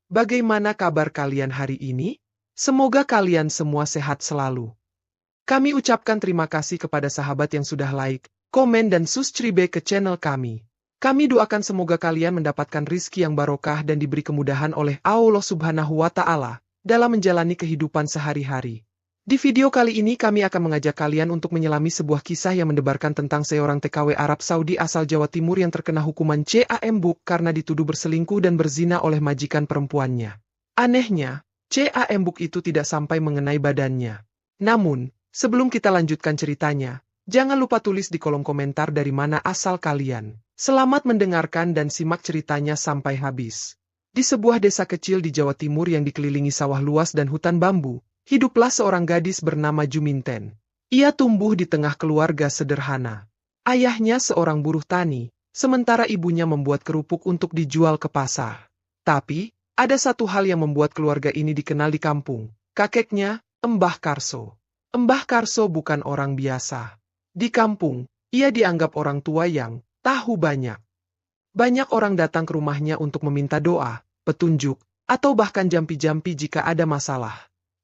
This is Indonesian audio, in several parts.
bagaimana kabar kalian hari ini? Semoga kalian semua sehat selalu. Kami ucapkan terima kasih kepada sahabat yang sudah like, komen dan subscribe ke channel kami. Kami doakan semoga kalian mendapatkan rizki yang barokah dan diberi kemudahan oleh Allah Subhanahu wa Ta'ala dalam menjalani kehidupan sehari-hari. Di video kali ini kami akan mengajak kalian untuk menyelami sebuah kisah yang mendebarkan tentang seorang TKW Arab Saudi asal Jawa Timur yang terkena hukuman cambuk karena dituduh berselingkuh dan berzina oleh majikan perempuannya. Anehnya, cambuk itu tidak sampai mengenai badannya. Namun, sebelum kita lanjutkan ceritanya, jangan lupa tulis di kolom komentar dari mana asal kalian. Selamat mendengarkan dan simak ceritanya sampai habis. Di sebuah desa kecil di Jawa Timur yang dikelilingi sawah luas dan hutan bambu, hiduplah seorang gadis bernama Juminten. Ia tumbuh di tengah keluarga sederhana. Ayahnya seorang buruh tani, sementara ibunya membuat kerupuk untuk dijual ke pasar. Tapi, ada satu hal yang membuat keluarga ini dikenal di kampung. Kakeknya, Mbah Karso. Mbah Karso bukan orang biasa. Di kampung, ia dianggap orang tua yang tahu banyak. Banyak orang datang ke rumahnya untuk meminta doa, petunjuk, atau bahkan jampi-jampi jika ada masalah.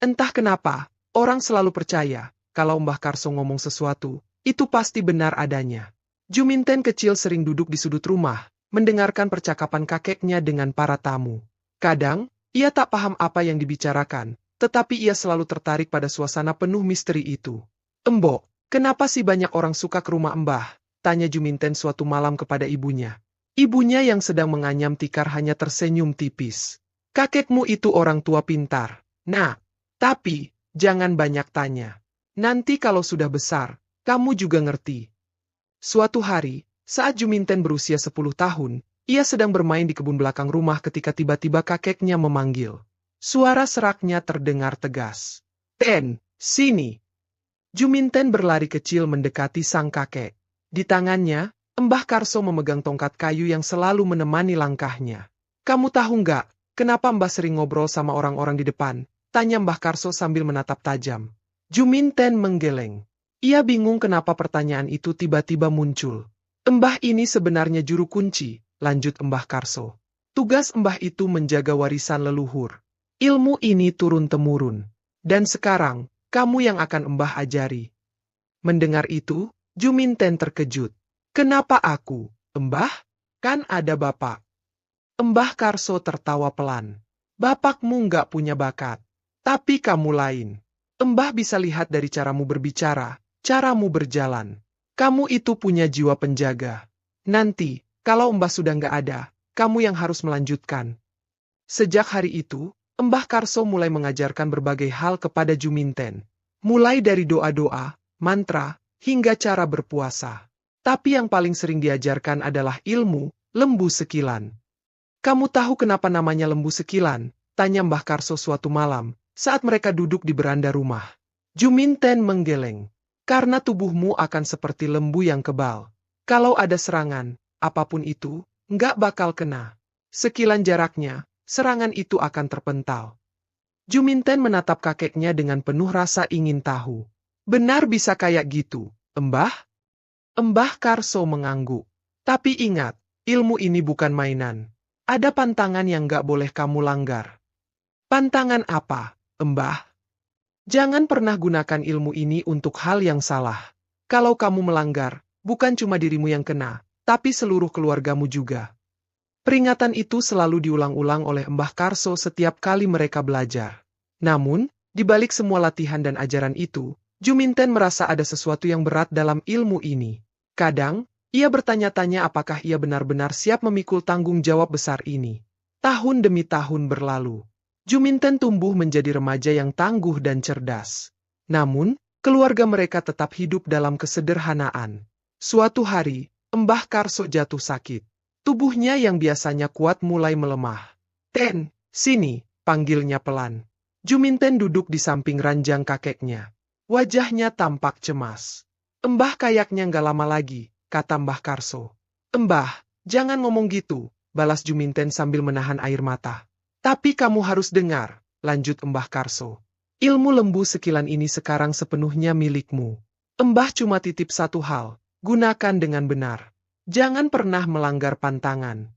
Entah kenapa, orang selalu percaya, kalau Mbah Karso ngomong sesuatu, itu pasti benar adanya. Juminten kecil sering duduk di sudut rumah, mendengarkan percakapan kakeknya dengan para tamu. Kadang, ia tak paham apa yang dibicarakan, tetapi ia selalu tertarik pada suasana penuh misteri itu. "Embok, kenapa sih banyak orang suka ke rumah Mbah?" tanya Juminten suatu malam kepada ibunya. Ibunya yang sedang menganyam tikar hanya tersenyum tipis. "Kakekmu itu orang tua pintar, Nak. Tapi, jangan banyak tanya. Nanti kalau sudah besar, kamu juga ngerti." Suatu hari, saat Juminten berusia 10 tahun, ia sedang bermain di kebun belakang rumah ketika tiba-tiba kakeknya memanggil. Suara seraknya terdengar tegas. "Ten, sini!" Juminten berlari kecil mendekati sang kakek. Di tangannya, Mbah Karso memegang tongkat kayu yang selalu menemani langkahnya. "Kamu tahu nggak, kenapa Mbah sering ngobrol sama orang-orang di depan?" tanya Mbah Karso sambil menatap tajam. Juminten menggeleng. Ia bingung kenapa pertanyaan itu tiba-tiba muncul. "Mbah ini sebenarnya juru kunci," lanjut Mbah Karso. "Tugas Mbah itu menjaga warisan leluhur. Ilmu ini turun-temurun. Dan sekarang, kamu yang akan Mbah ajari." Mendengar itu, Juminten terkejut. "Kenapa aku, Mbah? Kan ada Bapak." Mbah Karso tertawa pelan. "Bapakmu nggak punya bakat. Tapi kamu lain. Mbah bisa lihat dari caramu berbicara, caramu berjalan. Kamu itu punya jiwa penjaga. Nanti, kalau Mbah sudah nggak ada, kamu yang harus melanjutkan." Sejak hari itu, Mbah Karso mulai mengajarkan berbagai hal kepada Juminten. Mulai dari doa-doa, mantra, hingga cara berpuasa. Tapi yang paling sering diajarkan adalah ilmu lembu sekilan. "Kamu tahu kenapa namanya lembu sekilan?" tanya Mbah Karso suatu malam, saat mereka duduk di beranda rumah. Juminten menggeleng. "Karena tubuhmu akan seperti lembu yang kebal. Kalau ada serangan, apapun itu, nggak bakal kena. Sekilan jaraknya, serangan itu akan terpental." Juminten menatap kakeknya dengan penuh rasa ingin tahu. "Benar bisa kayak gitu, Mbah?" Mbah Karso mengangguk. "Tapi ingat, ilmu ini bukan mainan. Ada pantangan yang gak boleh kamu langgar." "Pantangan apa, Mbah?" "Jangan pernah gunakan ilmu ini untuk hal yang salah. Kalau kamu melanggar, bukan cuma dirimu yang kena, tapi seluruh keluargamu juga." Peringatan itu selalu diulang-ulang oleh Mbah Karso setiap kali mereka belajar. Namun, di balik semua latihan dan ajaran itu, Juminten merasa ada sesuatu yang berat dalam ilmu ini. Kadang, ia bertanya-tanya apakah ia benar-benar siap memikul tanggung jawab besar ini. Tahun demi tahun berlalu. Juminten tumbuh menjadi remaja yang tangguh dan cerdas. Namun, keluarga mereka tetap hidup dalam kesederhanaan. Suatu hari, Mbah Karso jatuh sakit. Tubuhnya yang biasanya kuat mulai melemah. "Ten, sini," panggilnya pelan. Juminten duduk di samping ranjang kakeknya. Wajahnya tampak cemas. "Mbah kayaknya nggak lama lagi," kata Mbah Karso. "Mbah, jangan ngomong gitu," balas Juminten sambil menahan air mata. "Tapi kamu harus dengar," lanjut Mbah Karso. "Ilmu lembu sekilan ini sekarang sepenuhnya milikmu. Mbah cuma titip satu hal, gunakan dengan benar. Jangan pernah melanggar pantangan."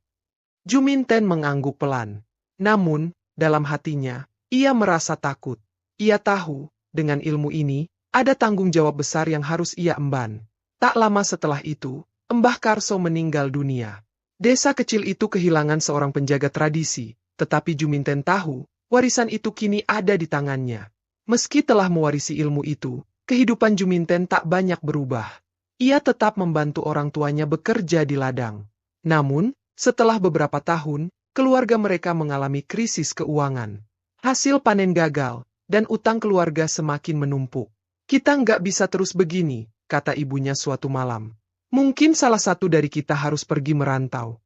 Juminten mengangguk pelan. Namun, Dalam hatinya, ia merasa takut. Ia tahu, dengan ilmu ini, ada tanggung jawab besar yang harus ia emban. Tak lama setelah itu, Mbah Karso meninggal dunia. Desa kecil itu kehilangan seorang penjaga tradisi, tetapi Juminten tahu, warisan itu kini ada di tangannya. Meski telah mewarisi ilmu itu, kehidupan Juminten tak banyak berubah. Ia tetap membantu orang tuanya bekerja di ladang. Namun, setelah beberapa tahun, keluarga mereka mengalami krisis keuangan. Hasil panen gagal, dan utang keluarga semakin menumpuk. Kita nggak bisa terus begini, kata ibunya suatu malam. Mungkin salah satu dari kita harus pergi merantau.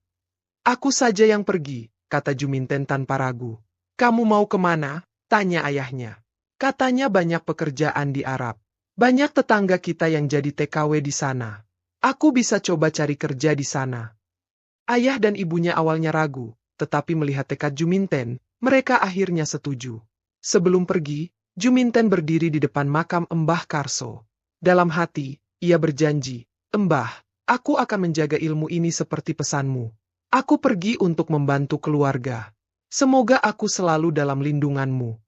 Aku saja yang pergi, kata Juminten tanpa ragu. Kamu mau kemana? Tanya ayahnya. Katanya banyak pekerjaan di Arab. Banyak tetangga kita yang jadi TKW di sana. Aku bisa coba cari kerja di sana. Ayah dan ibunya awalnya ragu, tetapi melihat tekad Juminten, mereka akhirnya setuju. Sebelum pergi, Juminten berdiri di depan makam Mbah Karso. Dalam hati, ia berjanji, Mbah, aku akan menjaga ilmu ini seperti pesanmu. Aku pergi untuk membantu keluarga. Semoga aku selalu dalam lindunganmu.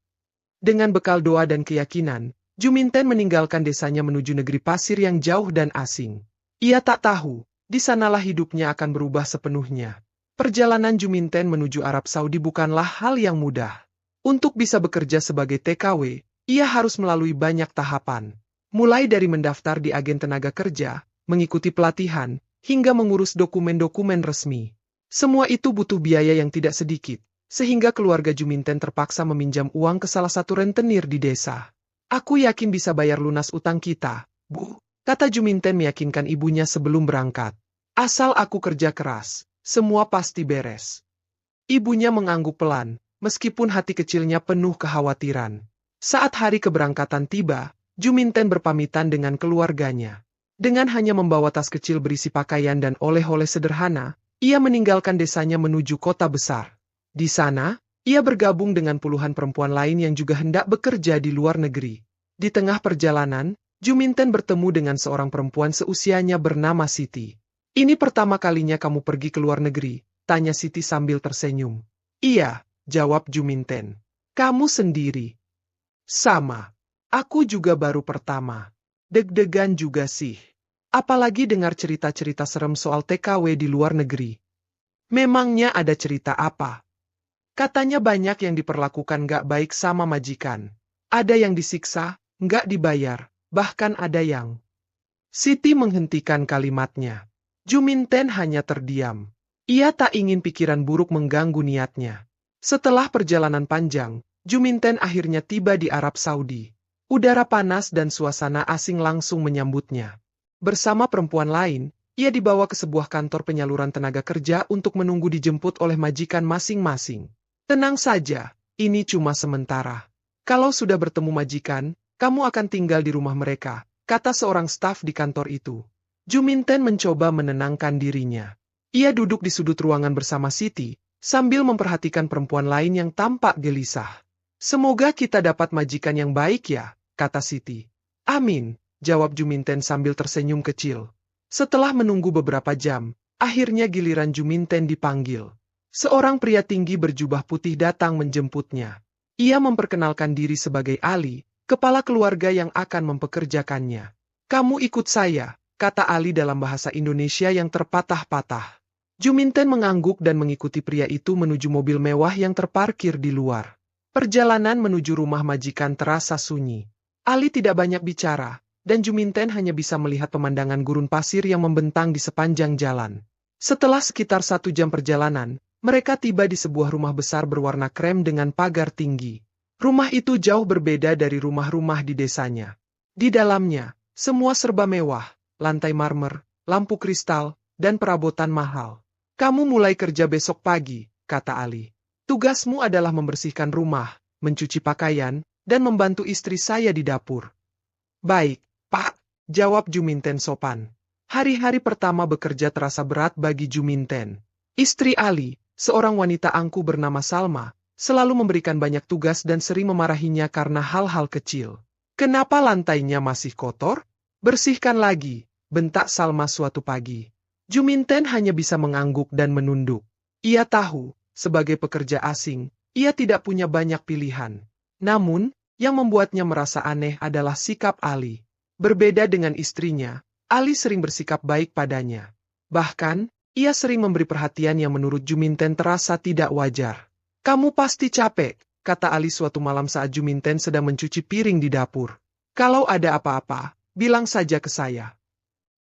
Dengan bekal doa dan keyakinan, Juminten meninggalkan desanya menuju negeri pasir yang jauh dan asing. Ia tak tahu, di sanalah hidupnya akan berubah sepenuhnya. Perjalanan Juminten menuju Arab Saudi bukanlah hal yang mudah. Untuk bisa bekerja sebagai TKW, ia harus melalui banyak tahapan. Mulai dari mendaftar di agen tenaga kerja, mengikuti pelatihan, hingga mengurus dokumen-dokumen resmi. Semua itu butuh biaya yang tidak sedikit, sehingga keluarga Juminten terpaksa meminjam uang ke salah satu rentenir di desa. Aku yakin bisa bayar lunas utang kita, Bu, kata Juminten meyakinkan ibunya sebelum berangkat. Asal aku kerja keras, semua pasti beres. Ibunya mengangguk pelan, meskipun hati kecilnya penuh kekhawatiran. Saat hari keberangkatan tiba, Juminten berpamitan dengan keluarganya. Dengan hanya membawa tas kecil berisi pakaian dan oleh-oleh sederhana, ia meninggalkan desanya menuju kota besar. Di sana, ia bergabung dengan puluhan perempuan lain yang juga hendak bekerja di luar negeri. Di tengah perjalanan, Juminten bertemu dengan seorang perempuan seusianya bernama Siti. Ini pertama kalinya kamu pergi ke luar negeri, tanya Siti sambil tersenyum. Iya, jawab Juminten. Kamu sendiri? Sama. Aku juga baru pertama. Deg-degan juga sih. Apalagi dengar cerita-cerita serem soal TKW di luar negeri. Memangnya ada cerita apa? Katanya banyak yang diperlakukan gak baik sama majikan. Ada yang disiksa, gak dibayar, bahkan ada yang... Siti menghentikan kalimatnya. Juminten hanya terdiam. Ia tak ingin pikiran buruk mengganggu niatnya. Setelah perjalanan panjang, Juminten akhirnya tiba di Arab Saudi. Udara panas dan suasana asing langsung menyambutnya. Bersama perempuan lain, ia dibawa ke sebuah kantor penyaluran tenaga kerja untuk menunggu dijemput oleh majikan masing-masing. Tenang saja, ini cuma sementara. Kalau sudah bertemu majikan, kamu akan tinggal di rumah mereka, kata seorang staf di kantor itu. Juminten mencoba menenangkan dirinya. Ia duduk di sudut ruangan bersama Siti, sambil memperhatikan perempuan lain yang tampak gelisah. Semoga kita dapat majikan yang baik ya, kata Siti. Amin, jawab Juminten sambil tersenyum kecil. Setelah menunggu beberapa jam, akhirnya giliran Juminten dipanggil. Seorang pria tinggi berjubah putih datang menjemputnya. Ia memperkenalkan diri sebagai Ali, kepala keluarga yang akan mempekerjakannya. Kamu ikut saya, kata Ali dalam bahasa Indonesia yang terpatah-patah. Juminten mengangguk dan mengikuti pria itu menuju mobil mewah yang terparkir di luar. Perjalanan menuju rumah majikan terasa sunyi. Ali tidak banyak bicara, dan Juminten hanya bisa melihat pemandangan gurun pasir yang membentang di sepanjang jalan. Setelah sekitar 1 jam perjalanan, mereka tiba di sebuah rumah besar berwarna krem dengan pagar tinggi. Rumah itu jauh berbeda dari rumah-rumah di desanya. Di dalamnya, semua serba mewah, lantai marmer, lampu kristal, dan perabotan mahal. Kamu mulai kerja besok pagi, kata Ali. Tugasmu adalah membersihkan rumah, mencuci pakaian, dan membantu istri saya di dapur. Baik, Pak, jawab Juminten sopan. Hari-hari pertama bekerja terasa berat bagi Juminten. Istri Ali, seorang wanita angku bernama Salma, selalu memberikan banyak tugas dan sering memarahinya karena hal-hal kecil. Kenapa lantainya masih kotor? Bersihkan lagi, bentak Salma suatu pagi. Juminten hanya bisa mengangguk dan menunduk. Ia tahu, sebagai pekerja asing, ia tidak punya banyak pilihan. Namun, yang membuatnya merasa aneh adalah sikap Ali. Berbeda dengan istrinya, Ali sering bersikap baik padanya. Bahkan, ia sering memberi perhatian yang menurut Juminten terasa tidak wajar. "Kamu pasti capek," kata Ali suatu malam saat Juminten sedang mencuci piring di dapur. "Kalau ada apa-apa, bilang saja ke saya."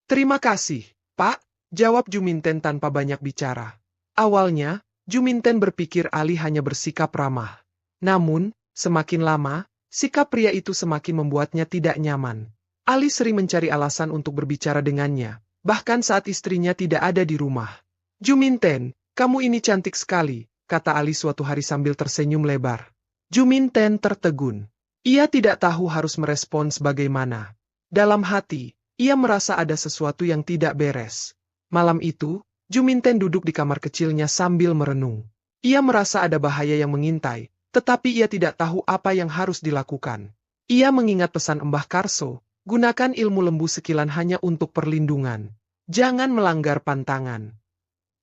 "Terima kasih, Pak," jawab Juminten tanpa banyak bicara. Awalnya, Juminten berpikir Ali hanya bersikap ramah. Namun, semakin lama, sikap pria itu semakin membuatnya tidak nyaman. Ali sering mencari alasan untuk berbicara dengannya, bahkan saat istrinya tidak ada di rumah. "Juminten, kamu ini cantik sekali," kata Ali suatu hari sambil tersenyum lebar. Juminten tertegun. Ia tidak tahu harus merespons bagaimana. Dalam hati, ia merasa ada sesuatu yang tidak beres. Malam itu, Juminten duduk di kamar kecilnya sambil merenung. Ia merasa ada bahaya yang mengintai, tetapi ia tidak tahu apa yang harus dilakukan. Ia mengingat pesan Mbah Karso, "Gunakan ilmu lembu sekilan hanya untuk perlindungan. Jangan melanggar pantangan."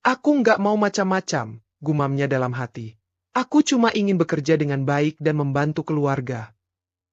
"Aku nggak mau macam-macam," gumamnya dalam hati. "Aku cuma ingin bekerja dengan baik dan membantu keluarga."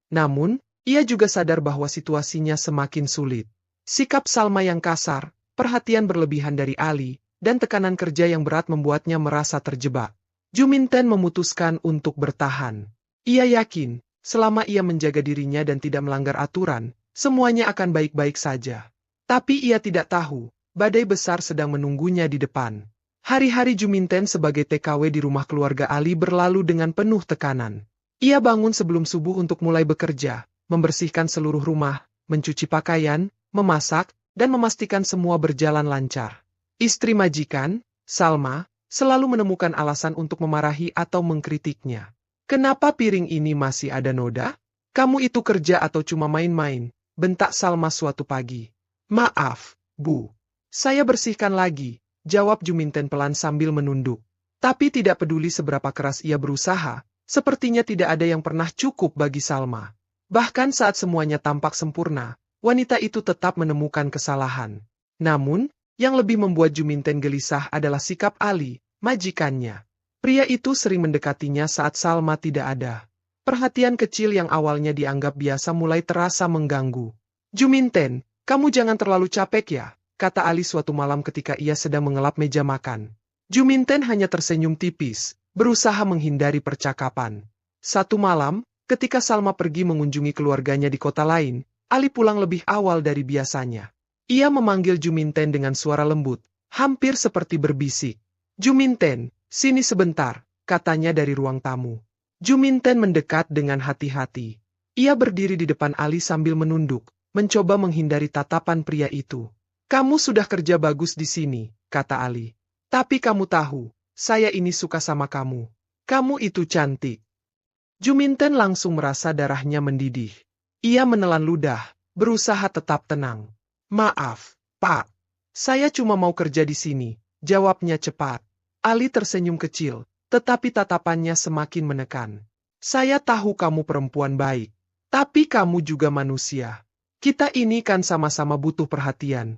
Namun, ia juga sadar bahwa situasinya semakin sulit. Sikap Salma yang kasar, perhatian berlebihan dari Ali, dan tekanan kerja yang berat membuatnya merasa terjebak. Juminten memutuskan untuk bertahan. Ia yakin, selama ia menjaga dirinya dan tidak melanggar aturan, semuanya akan baik-baik saja. Tapi ia tidak tahu, badai besar sedang menunggunya di depan. Hari-hari Juminten sebagai TKW di rumah keluarga Ali berlalu dengan penuh tekanan. Ia bangun sebelum subuh untuk mulai bekerja, membersihkan seluruh rumah, mencuci pakaian, memasak, dan memastikan semua berjalan lancar. Istri majikan, Salma, selalu menemukan alasan untuk memarahi atau mengkritiknya. "Kenapa piring ini masih ada noda? Kamu itu kerja atau cuma main-main?" bentak Salma suatu pagi. "Maaf, Bu. Saya bersihkan lagi," jawab Juminten pelan sambil menunduk. Tapi tidak peduli seberapa keras ia berusaha, sepertinya tidak ada yang pernah cukup bagi Salma. Bahkan saat semuanya tampak sempurna, wanita itu tetap menemukan kesalahan. Namun, yang lebih membuat Juminten gelisah adalah sikap Ali, majikannya. Pria itu sering mendekatinya saat Salma tidak ada. Perhatian kecil yang awalnya dianggap biasa mulai terasa mengganggu. "Juminten, kamu jangan terlalu capek ya," kata Ali suatu malam ketika ia sedang mengelap meja makan. Juminten hanya tersenyum tipis, berusaha menghindari percakapan. Satu malam, ketika Salma pergi mengunjungi keluarganya di kota lain, Ali pulang lebih awal dari biasanya. Ia memanggil Juminten dengan suara lembut, hampir seperti berbisik. "Juminten, sini sebentar," katanya dari ruang tamu. Juminten mendekat dengan hati-hati. Ia berdiri di depan Ali sambil menunduk, mencoba menghindari tatapan pria itu. "Kamu sudah kerja bagus di sini," kata Ali. "Tapi kamu tahu, saya ini suka sama kamu. Kamu itu cantik." Juminten langsung merasa darahnya mendidih. Ia menelan ludah, berusaha tetap tenang. "Maaf, Pak. Saya cuma mau kerja di sini," jawabnya cepat. Ali tersenyum kecil, tetapi tatapannya semakin menekan. "Saya tahu kamu perempuan baik, tapi kamu juga manusia. Kita ini kan sama-sama butuh perhatian."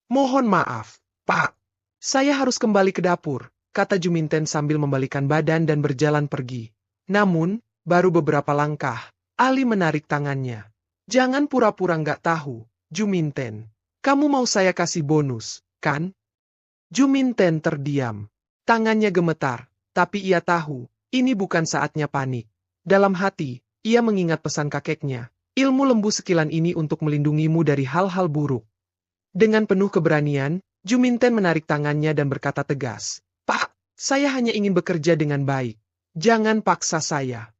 "Mohon maaf, Pak. Saya harus kembali ke dapur," kata Juminten sambil membalikan badan dan berjalan pergi. Namun, baru beberapa langkah, Ali menarik tangannya. "Jangan pura-pura nggak tahu, Juminten. Kamu mau saya kasih bonus, kan?" Juminten terdiam. Tangannya gemetar, tapi ia tahu, ini bukan saatnya panik. Dalam hati, ia mengingat pesan kakeknya, "Ilmu lembu sekilan ini untuk melindungimu dari hal-hal buruk." Dengan penuh keberanian, Juminten menarik tangannya dan berkata tegas, "Pak, saya hanya ingin bekerja dengan baik. Jangan paksa saya."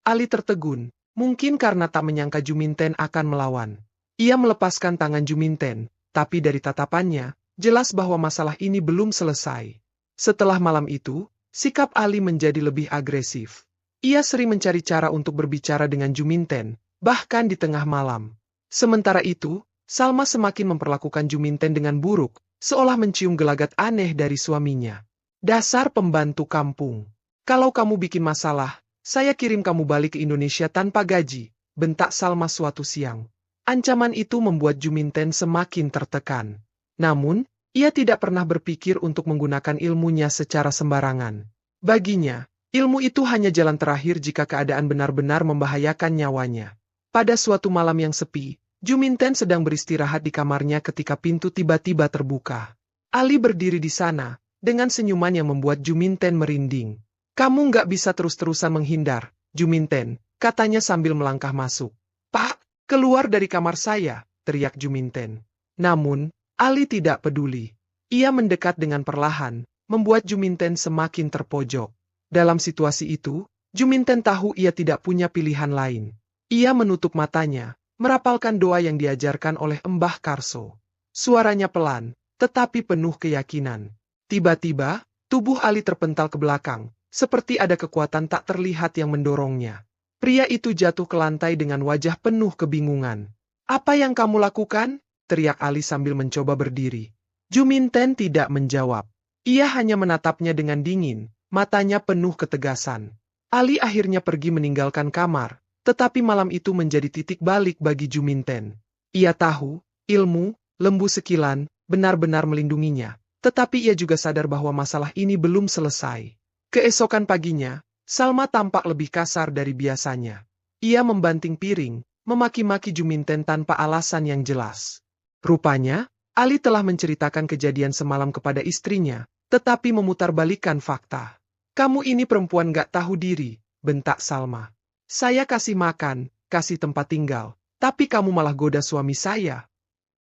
Ali tertegun, mungkin karena tak menyangka Juminten akan melawan. Ia melepaskan tangan Juminten, tapi dari tatapannya, jelas bahwa masalah ini belum selesai. Setelah malam itu, sikap Ali menjadi lebih agresif. Ia sering mencari cara untuk berbicara dengan Juminten, bahkan di tengah malam. Sementara itu, Salma semakin memperlakukan Juminten dengan buruk, seolah mencium gelagat aneh dari suaminya. "Dasar pembantu kampung. Kalau kamu bikin masalah, saya kirim kamu balik ke Indonesia tanpa gaji," bentak Salma suatu siang. Ancaman itu membuat Juminten semakin tertekan. Namun, ia tidak pernah berpikir untuk menggunakan ilmunya secara sembarangan. Baginya, Ilmu itu hanya jalan terakhir jika keadaan benar-benar membahayakan nyawanya. Pada suatu malam yang sepi, Juminten sedang beristirahat di kamarnya ketika pintu tiba-tiba terbuka. Ali berdiri di sana, dengan senyuman yang membuat Juminten merinding. Kamu nggak bisa terus-terusan menghindar, Juminten, katanya sambil melangkah masuk. Pak, keluar dari kamar saya, teriak Juminten. Namun, Ali tidak peduli. Ia mendekat dengan perlahan, membuat Juminten semakin terpojok. Dalam situasi itu, Juminten tahu ia tidak punya pilihan lain. Ia menutup matanya, merapalkan doa yang diajarkan oleh Mbah Karso. Suaranya pelan, tetapi penuh keyakinan. Tiba-tiba, tubuh Ali terpental ke belakang, seperti ada kekuatan tak terlihat yang mendorongnya. Pria itu jatuh ke lantai dengan wajah penuh kebingungan. Apa yang kamu lakukan? Teriak Ali sambil mencoba berdiri. Juminten tidak menjawab. Ia hanya menatapnya dengan dingin, matanya penuh ketegasan. Ali akhirnya pergi meninggalkan kamar, tetapi malam itu menjadi titik balik bagi Juminten. Ia tahu, ilmu, lembu sekilan, benar-benar melindunginya, tetapi ia juga sadar bahwa masalah ini belum selesai. Keesokan paginya, Salma tampak lebih kasar dari biasanya. Ia membanting piring, memaki-maki Juminten tanpa alasan yang jelas. Rupanya, Ali telah menceritakan kejadian semalam kepada istrinya, tetapi memutarbalikkan fakta. Kamu ini perempuan gak tahu diri, bentak Salma. Saya kasih makan, kasih tempat tinggal, tapi kamu malah goda suami saya.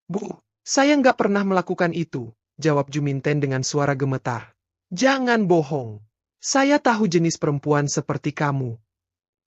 Bu, saya nggak pernah melakukan itu, jawab Juminten dengan suara gemetar. Jangan bohong. Saya tahu jenis perempuan seperti kamu.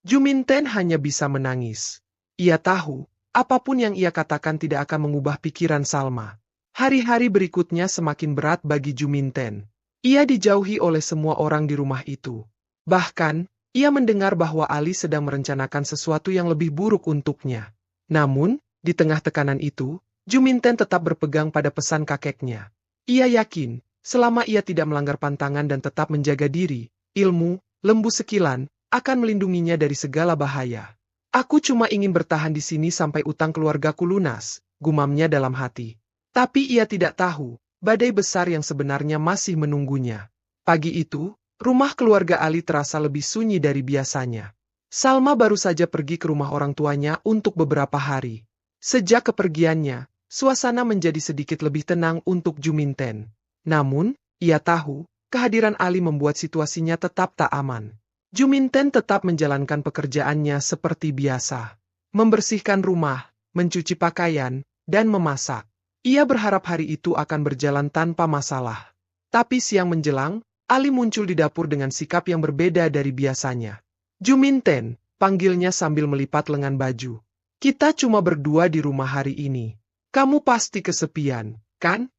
Juminten hanya bisa menangis. Ia tahu, apapun yang ia katakan tidak akan mengubah pikiran Salma. Hari-hari berikutnya semakin berat bagi Juminten. Ia dijauhi oleh semua orang di rumah itu. Bahkan, ia mendengar bahwa Ali sedang merencanakan sesuatu yang lebih buruk untuknya. Namun, di tengah tekanan itu, Juminten tetap berpegang pada pesan kakeknya. Ia yakin, selama ia tidak melanggar pantangan dan tetap menjaga diri, ilmu, lembu sekilan, akan melindunginya dari segala bahaya. Aku cuma ingin bertahan di sini sampai utang keluargaku lunas, gumamnya dalam hati. Tapi ia tidak tahu, badai besar yang sebenarnya masih menunggunya. Pagi itu, rumah keluarga Ali terasa lebih sunyi dari biasanya. Salma baru saja pergi ke rumah orang tuanya untuk beberapa hari. Sejak kepergiannya, suasana menjadi sedikit lebih tenang untuk Juminten. Namun, ia tahu, kehadiran Ali membuat situasinya tetap tak aman. Juminten tetap menjalankan pekerjaannya seperti biasa. Membersihkan rumah, mencuci pakaian, dan memasak. Ia berharap hari itu akan berjalan tanpa masalah. Tapi siang menjelang, Ali muncul di dapur dengan sikap yang berbeda dari biasanya. Juminten, panggilnya sambil melipat lengan baju. Kita cuma berdua di rumah hari ini. Kamu pasti kesepian, kan?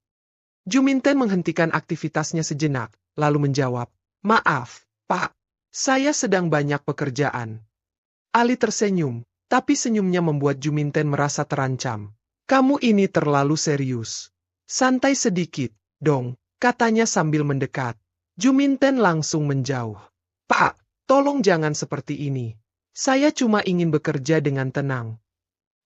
Juminten menghentikan aktivitasnya sejenak, lalu menjawab, Maaf, Pak. Saya sedang banyak pekerjaan. Ali tersenyum, tapi senyumnya membuat Juminten merasa terancam. Kamu ini terlalu serius. Santai sedikit, dong, katanya sambil mendekat. Juminten langsung menjauh. Pak, tolong jangan seperti ini. Saya cuma ingin bekerja dengan tenang.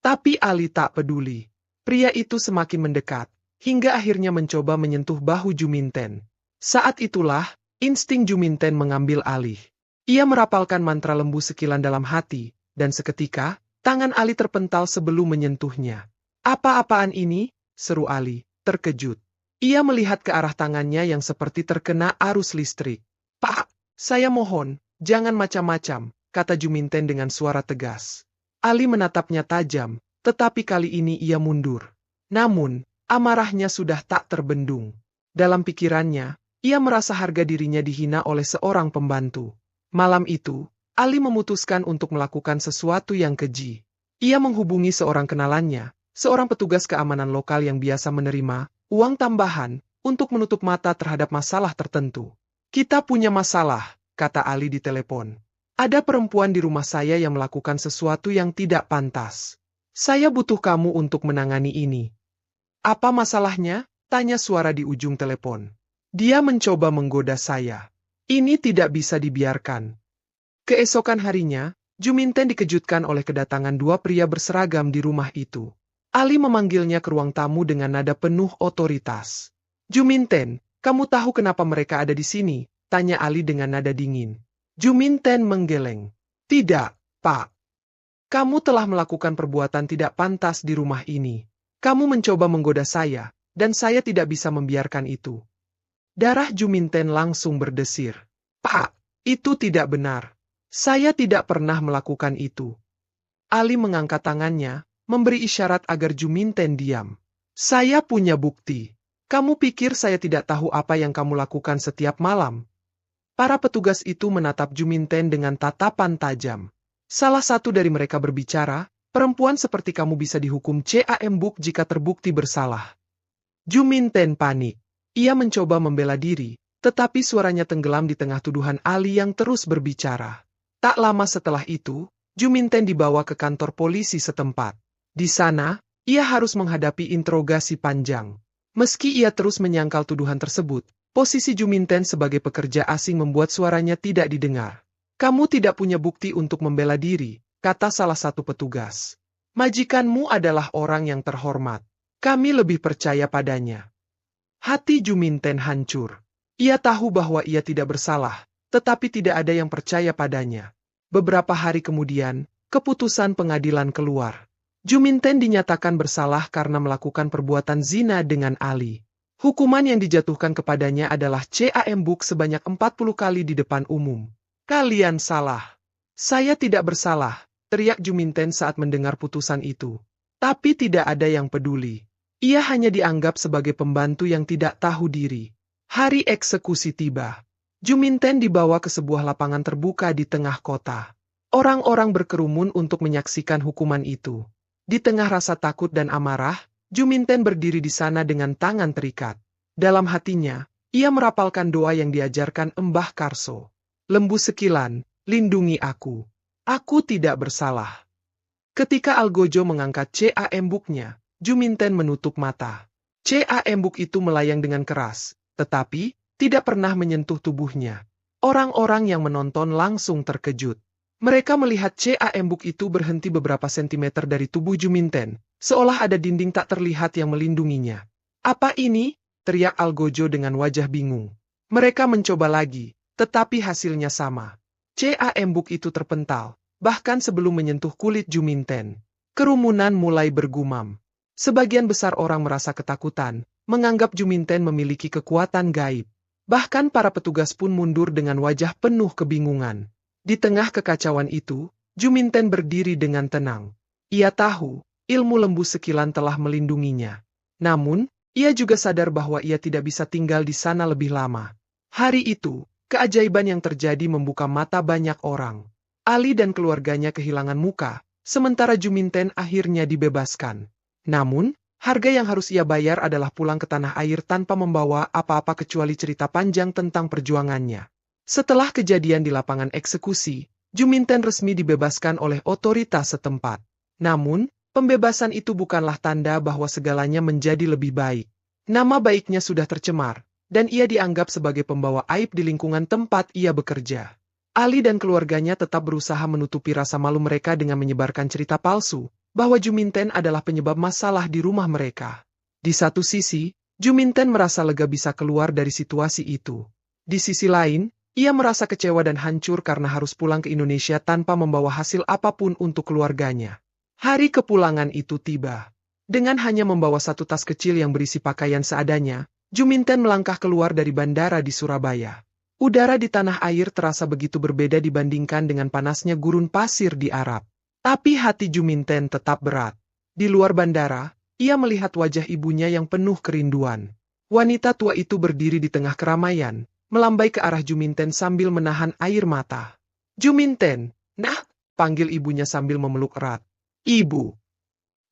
Tapi Ali tak peduli. Pria itu semakin mendekat, hingga akhirnya mencoba menyentuh bahu Juminten. Saat itulah, insting Juminten mengambil alih. Ia merapalkan mantra lembu sekilan dalam hati, dan seketika, tangan Ali terpental sebelum menyentuhnya. Apa-apaan ini? Seru Ali, terkejut. Ia melihat ke arah tangannya yang seperti terkena arus listrik. Pak, saya mohon, jangan macam-macam, kata Juminten dengan suara tegas. Ali menatapnya tajam, tetapi kali ini ia mundur. Namun, amarahnya sudah tak terbendung. Dalam pikirannya, ia merasa harga dirinya dihina oleh seorang pembantu. Malam itu, Ali memutuskan untuk melakukan sesuatu yang keji. Ia menghubungi seorang kenalannya, seorang petugas keamanan lokal yang biasa menerima uang tambahan untuk menutup mata terhadap masalah tertentu. Kita punya masalah, kata Ali di telepon. Ada perempuan di rumah saya yang melakukan sesuatu yang tidak pantas. Saya butuh kamu untuk menangani ini. Apa masalahnya? Tanya suara di ujung telepon. Dia mencoba menggoda saya. Ini tidak bisa dibiarkan. Keesokan harinya, Juminten dikejutkan oleh kedatangan dua pria berseragam di rumah itu. Ali memanggilnya ke ruang tamu dengan nada penuh otoritas. Juminten, kamu tahu kenapa mereka ada di sini? Tanya Ali dengan nada dingin. Juminten menggeleng. Tidak, Pak. Kamu telah melakukan perbuatan tidak pantas di rumah ini. Kamu mencoba menggoda saya, dan saya tidak bisa membiarkan itu. Darah Juminten langsung berdesir. Pak, itu tidak benar. Saya tidak pernah melakukan itu. Ali mengangkat tangannya, memberi isyarat agar Juminten diam. Saya punya bukti. Kamu pikir saya tidak tahu apa yang kamu lakukan setiap malam? Para petugas itu menatap Juminten dengan tatapan tajam. Salah satu dari mereka berbicara, perempuan seperti kamu bisa dihukum cambuk jika terbukti bersalah. Juminten panik. Ia mencoba membela diri, tetapi suaranya tenggelam di tengah tuduhan Ali yang terus berbicara. Tak lama setelah itu, Juminten dibawa ke kantor polisi setempat. Di sana, ia harus menghadapi interogasi panjang. Meski ia terus menyangkal tuduhan tersebut, posisi Juminten sebagai pekerja asing membuat suaranya tidak didengar. Kamu tidak punya bukti untuk membela diri, kata salah satu petugas. Majikanmu adalah orang yang terhormat. Kami lebih percaya padanya. Hati Juminten hancur. Ia tahu bahwa ia tidak bersalah, tetapi tidak ada yang percaya padanya. Beberapa hari kemudian, keputusan pengadilan keluar. Juminten dinyatakan bersalah karena melakukan perbuatan zina dengan Ali. Hukuman yang dijatuhkan kepadanya adalah cambuk sebanyak 40 kali di depan umum. Kalian salah. Saya tidak bersalah, teriak Juminten saat mendengar putusan itu. Tapi tidak ada yang peduli. Ia hanya dianggap sebagai pembantu yang tidak tahu diri. Hari eksekusi tiba. Juminten dibawa ke sebuah lapangan terbuka di tengah kota. Orang-orang berkerumun untuk menyaksikan hukuman itu. Di tengah rasa takut dan amarah, Juminten berdiri di sana dengan tangan terikat. Dalam hatinya, ia merapalkan doa yang diajarkan Mbah Karso. Lembu sekilan, lindungi aku. Aku tidak bersalah. Ketika Algojo mengangkat cambuknya, Juminten menutup mata. Cambuk itu melayang dengan keras, tetapi tidak pernah menyentuh tubuhnya. Orang-orang yang menonton langsung terkejut. Mereka melihat cambuk itu berhenti beberapa sentimeter dari tubuh Juminten, seolah ada dinding tak terlihat yang melindunginya. Apa ini? Teriak Algojo dengan wajah bingung. Mereka mencoba lagi, tetapi hasilnya sama. Cambuk itu terpental, bahkan sebelum menyentuh kulit Juminten. Kerumunan mulai bergumam. Sebagian besar orang merasa ketakutan, menganggap Juminten memiliki kekuatan gaib. Bahkan para petugas pun mundur dengan wajah penuh kebingungan. Di tengah kekacauan itu, Juminten berdiri dengan tenang. Ia tahu, ilmu lembu sekilan telah melindunginya. Namun, ia juga sadar bahwa ia tidak bisa tinggal di sana lebih lama. Hari itu, keajaiban yang terjadi membuka mata banyak orang. Ali dan keluarganya kehilangan muka, sementara Juminten akhirnya dibebaskan. Namun, harga yang harus ia bayar adalah pulang ke tanah air tanpa membawa apa-apa kecuali cerita panjang tentang perjuangannya. Setelah kejadian di lapangan eksekusi, Juminten resmi dibebaskan oleh otoritas setempat. Namun, pembebasan itu bukanlah tanda bahwa segalanya menjadi lebih baik. Nama baiknya sudah tercemar, dan ia dianggap sebagai pembawa aib di lingkungan tempat ia bekerja. Ali dan keluarganya tetap berusaha menutupi rasa malu mereka dengan menyebarkan cerita palsu, bahwa Juminten adalah penyebab masalah di rumah mereka. Di satu sisi, Juminten merasa lega bisa keluar dari situasi itu. Di sisi lain, ia merasa kecewa dan hancur karena harus pulang ke Indonesia tanpa membawa hasil apapun untuk keluarganya. Hari kepulangan itu tiba. Dengan hanya membawa satu tas kecil yang berisi pakaian seadanya, Juminten melangkah keluar dari bandara di Surabaya. Udara di tanah air terasa begitu berbeda dibandingkan dengan panasnya gurun pasir di Arab. Tapi hati Juminten tetap berat. Di luar bandara, ia melihat wajah ibunya yang penuh kerinduan. Wanita tua itu berdiri di tengah keramaian, melambai ke arah Juminten sambil menahan air mata. Juminten, nah, panggil ibunya sambil memeluk erat. Ibu.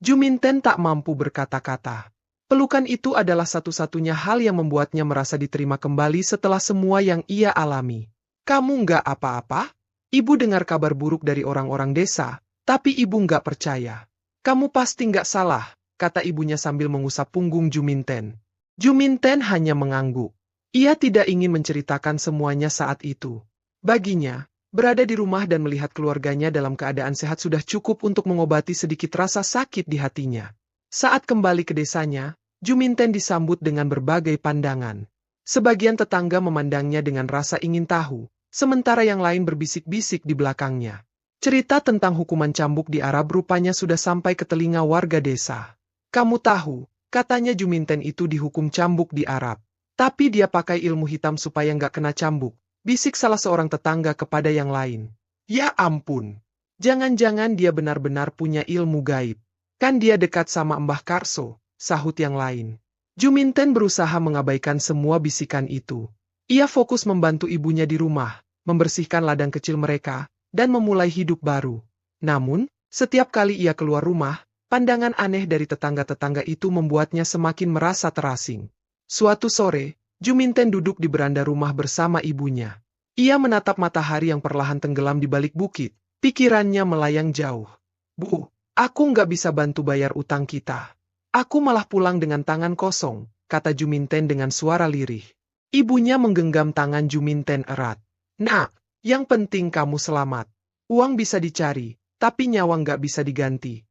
Juminten tak mampu berkata-kata. Pelukan itu adalah satu-satunya hal yang membuatnya merasa diterima kembali setelah semua yang ia alami. Kamu nggak apa-apa? Ibu dengar kabar buruk dari orang-orang desa, tapi ibu nggak percaya. Kamu pasti nggak salah, kata ibunya sambil mengusap punggung Juminten. Juminten hanya mengangguk. Ia tidak ingin menceritakan semuanya saat itu. Baginya, berada di rumah dan melihat keluarganya dalam keadaan sehat sudah cukup untuk mengobati sedikit rasa sakit di hatinya. Saat kembali ke desanya, Juminten disambut dengan berbagai pandangan. Sebagian tetangga memandangnya dengan rasa ingin tahu, sementara yang lain berbisik-bisik di belakangnya. Cerita tentang hukuman cambuk di Arab rupanya sudah sampai ke telinga warga desa. Kamu tahu, katanya Juminten itu dihukum cambuk di Arab. Tapi dia pakai ilmu hitam supaya nggak kena cambuk, bisik salah seorang tetangga kepada yang lain. Ya ampun, jangan-jangan dia benar-benar punya ilmu gaib. Kan dia dekat sama Mbah Karso, sahut yang lain. Juminten berusaha mengabaikan semua bisikan itu. Ia fokus membantu ibunya di rumah, membersihkan ladang kecil mereka, dan memulai hidup baru. Namun, setiap kali ia keluar rumah, pandangan aneh dari tetangga-tetangga itu membuatnya semakin merasa terasing. Suatu sore, Juminten duduk di beranda rumah bersama ibunya. Ia menatap matahari yang perlahan tenggelam di balik bukit, pikirannya melayang jauh. Bu, aku nggak bisa bantu bayar utang kita. Aku malah pulang dengan tangan kosong, kata Juminten dengan suara lirih. Ibunya menggenggam tangan Juminten erat. Nak, yang penting kamu selamat. Uang bisa dicari, tapi nyawa nggak bisa diganti.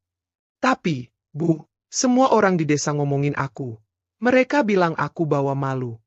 Tapi, Bu, semua orang di desa ngomongin aku. Mereka bilang aku bawa malu.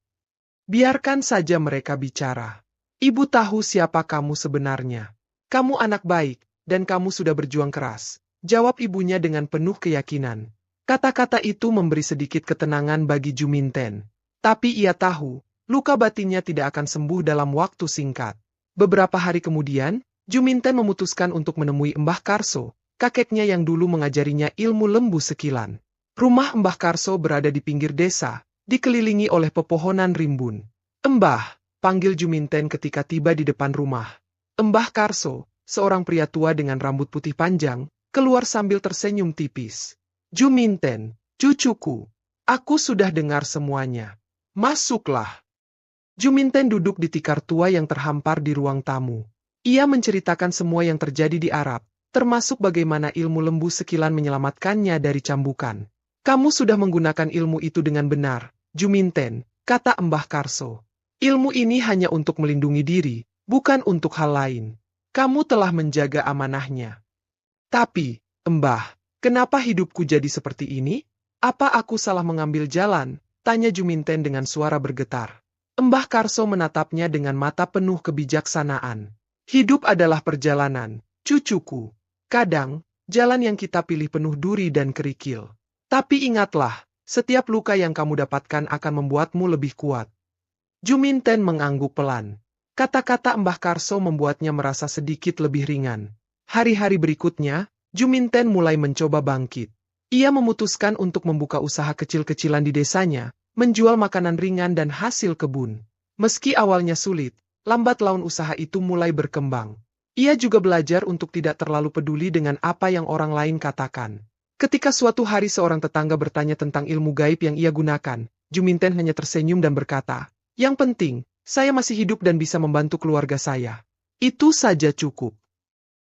Biarkan saja mereka bicara. Ibu tahu siapa kamu sebenarnya. Kamu anak baik, dan kamu sudah berjuang keras. Jawab ibunya dengan penuh keyakinan. Kata-kata itu memberi sedikit ketenangan bagi Juminten. Tapi ia tahu, luka batinnya tidak akan sembuh dalam waktu singkat. Beberapa hari kemudian, Juminten memutuskan untuk menemui Mbah Karso, kakeknya yang dulu mengajarinya ilmu lembu sekilan. Rumah Mbah Karso berada di pinggir desa, dikelilingi oleh pepohonan rimbun. Mbah, panggil Juminten ketika tiba di depan rumah. Mbah Karso, seorang pria tua dengan rambut putih panjang, keluar sambil tersenyum tipis. Juminten, cucuku, aku sudah dengar semuanya. Masuklah. Juminten duduk di tikar tua yang terhampar di ruang tamu. Ia menceritakan semua yang terjadi di Arab, termasuk bagaimana ilmu lembu sekilan menyelamatkannya dari cambukan. Kamu sudah menggunakan ilmu itu dengan benar, Juminten, kata Mbah Karso. Ilmu ini hanya untuk melindungi diri, bukan untuk hal lain. Kamu telah menjaga amanahnya. Tapi, Mbah, kenapa hidupku jadi seperti ini? Apa aku salah mengambil jalan? Tanya Juminten dengan suara bergetar. Mbah Karso menatapnya dengan mata penuh kebijaksanaan. Hidup adalah perjalanan, cucuku. Kadang, jalan yang kita pilih penuh duri dan kerikil. Tapi ingatlah, setiap luka yang kamu dapatkan akan membuatmu lebih kuat. Juminten mengangguk pelan. Kata-kata Mbah Karso membuatnya merasa sedikit lebih ringan. Hari-hari berikutnya, Juminten mulai mencoba bangkit. Ia memutuskan untuk membuka usaha kecil-kecilan di desanya, menjual makanan ringan dan hasil kebun. Meski awalnya sulit, lambat laun usaha itu mulai berkembang. Ia juga belajar untuk tidak terlalu peduli dengan apa yang orang lain katakan. Ketika suatu hari seorang tetangga bertanya tentang ilmu gaib yang ia gunakan, Juminten hanya tersenyum dan berkata, "Yang penting, saya masih hidup dan bisa membantu keluarga saya. Itu saja cukup."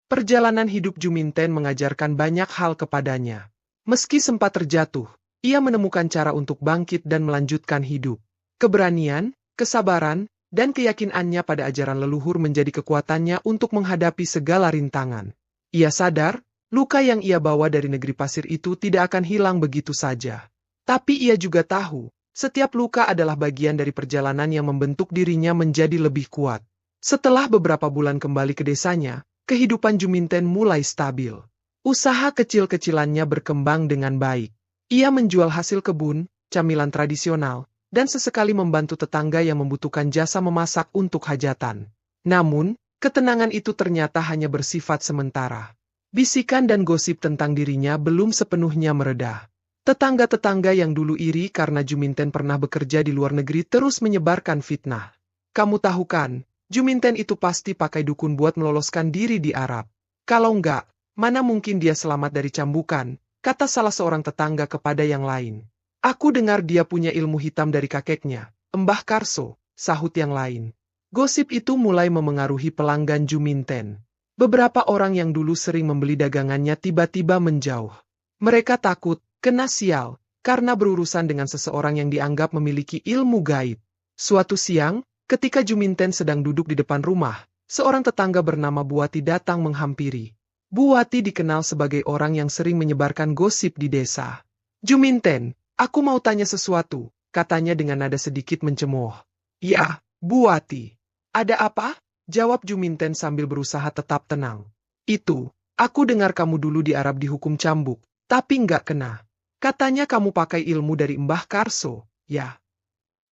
Perjalanan hidup Juminten mengajarkan banyak hal kepadanya. Meski sempat terjatuh, ia menemukan cara untuk bangkit dan melanjutkan hidup. Keberanian, kesabaran, dan keyakinannya pada ajaran leluhur menjadi kekuatannya untuk menghadapi segala rintangan. Ia sadar, luka yang ia bawa dari negeri pasir itu tidak akan hilang begitu saja. Tapi ia juga tahu, setiap luka adalah bagian dari perjalanan yang membentuk dirinya menjadi lebih kuat. Setelah beberapa bulan kembali ke desanya, kehidupan Juminten mulai stabil. Usaha kecil-kecilannya berkembang dengan baik. Ia menjual hasil kebun, camilan tradisional, dan sesekali membantu tetangga yang membutuhkan jasa memasak untuk hajatan. Namun, ketenangan itu ternyata hanya bersifat sementara. Bisikan dan gosip tentang dirinya belum sepenuhnya mereda. Tetangga-tetangga yang dulu iri karena Juminten pernah bekerja di luar negeri terus menyebarkan fitnah. Kamu tahu kan, Juminten itu pasti pakai dukun buat meloloskan diri di Arab. Kalau enggak, mana mungkin dia selamat dari cambukan, kata salah seorang tetangga kepada yang lain. Aku dengar dia punya ilmu hitam dari kakeknya, Mbah Karso, sahut yang lain. Gosip itu mulai memengaruhi pelanggan Juminten. Beberapa orang yang dulu sering membeli dagangannya tiba-tiba menjauh. Mereka takut, kena sial, karena berurusan dengan seseorang yang dianggap memiliki ilmu gaib. Suatu siang, ketika Juminten sedang duduk di depan rumah, seorang tetangga bernama Buati datang menghampiri. Buati dikenal sebagai orang yang sering menyebarkan gosip di desa. Juminten, aku mau tanya sesuatu, katanya dengan nada sedikit mencemooh. Ya, Buati. Ada apa? jawab Juminten sambil berusaha tetap tenang. Itu, aku dengar kamu dulu di Arab dihukum cambuk, tapi nggak kena. Katanya kamu pakai ilmu dari Mbah Karso, ya?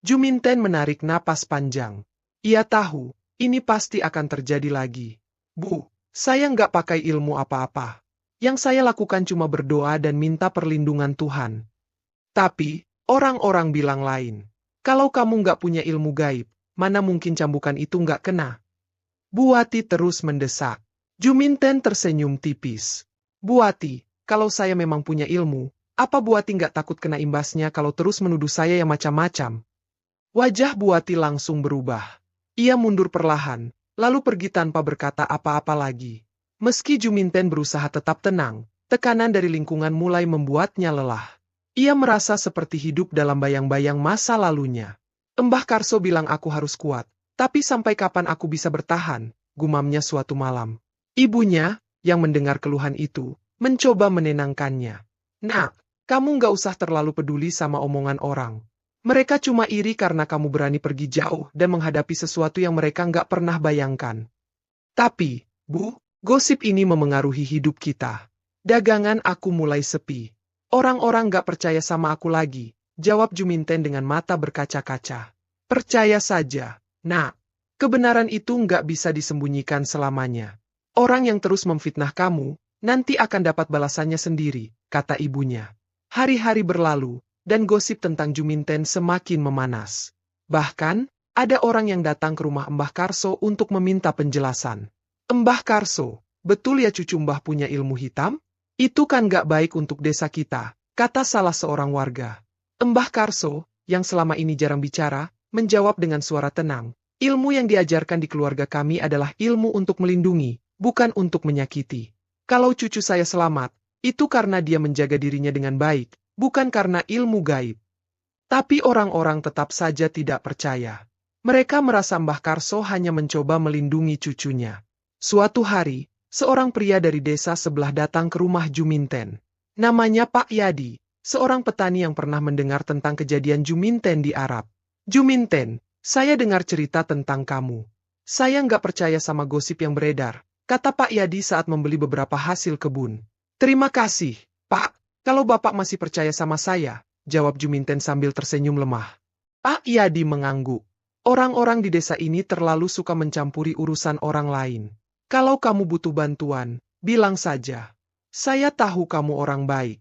Juminten menarik napas panjang. Ia tahu, ini pasti akan terjadi lagi. Bu, saya nggak pakai ilmu apa-apa. Yang saya lakukan cuma berdoa dan minta perlindungan Tuhan. Tapi, orang-orang bilang lain. Kalau kamu nggak punya ilmu gaib, mana mungkin cambukan itu nggak kena? Buati terus mendesak. Juminten tersenyum tipis. Buati, kalau saya memang punya ilmu, apa Buati nggak takut kena imbasnya kalau terus menuduh saya yang macam-macam? Wajah Buati langsung berubah. Ia mundur perlahan, lalu pergi tanpa berkata apa-apa lagi. Meski Juminten berusaha tetap tenang, tekanan dari lingkungan mulai membuatnya lelah. Ia merasa seperti hidup dalam bayang-bayang masa lalunya. Mbah Karso bilang aku harus kuat, tapi sampai kapan aku bisa bertahan, gumamnya suatu malam. Ibunya, yang mendengar keluhan itu, mencoba menenangkannya. Nak, kamu nggak usah terlalu peduli sama omongan orang. Mereka cuma iri karena kamu berani pergi jauh dan menghadapi sesuatu yang mereka nggak pernah bayangkan. Tapi, Bu, gosip ini memengaruhi hidup kita. Dagangan aku mulai sepi. Orang-orang nggak percaya sama aku lagi, jawab Juminten dengan mata berkaca-kaca. Percaya saja, nak. Kebenaran itu nggak bisa disembunyikan selamanya. Orang yang terus memfitnah kamu, nanti akan dapat balasannya sendiri, kata ibunya. Hari-hari berlalu, dan gosip tentang Juminten semakin memanas. Bahkan, ada orang yang datang ke rumah Mbah Karso untuk meminta penjelasan. Mbah Karso, betul ya cucu Mbah punya ilmu hitam? Itu kan gak baik untuk desa kita, kata salah seorang warga. Mbah Karso, yang selama ini jarang bicara, menjawab dengan suara tenang. Ilmu yang diajarkan di keluarga kami adalah ilmu untuk melindungi, bukan untuk menyakiti. Kalau cucu saya selamat, itu karena dia menjaga dirinya dengan baik, bukan karena ilmu gaib. Tapi orang-orang tetap saja tidak percaya. Mereka merasa Mbah Karso hanya mencoba melindungi cucunya. Suatu hari, seorang pria dari desa sebelah datang ke rumah Juminten. Namanya Pak Yadi, seorang petani yang pernah mendengar tentang kejadian Juminten di Arab. Juminten, saya dengar cerita tentang kamu. Saya nggak percaya sama gosip yang beredar, kata Pak Yadi saat membeli beberapa hasil kebun. Terima kasih, Pak. Kalau Bapak masih percaya sama saya, jawab Juminten sambil tersenyum lemah. Pak Yadi mengangguk. Orang-orang di desa ini terlalu suka mencampuri urusan orang lain. Kalau kamu butuh bantuan, bilang saja. Saya tahu kamu orang baik.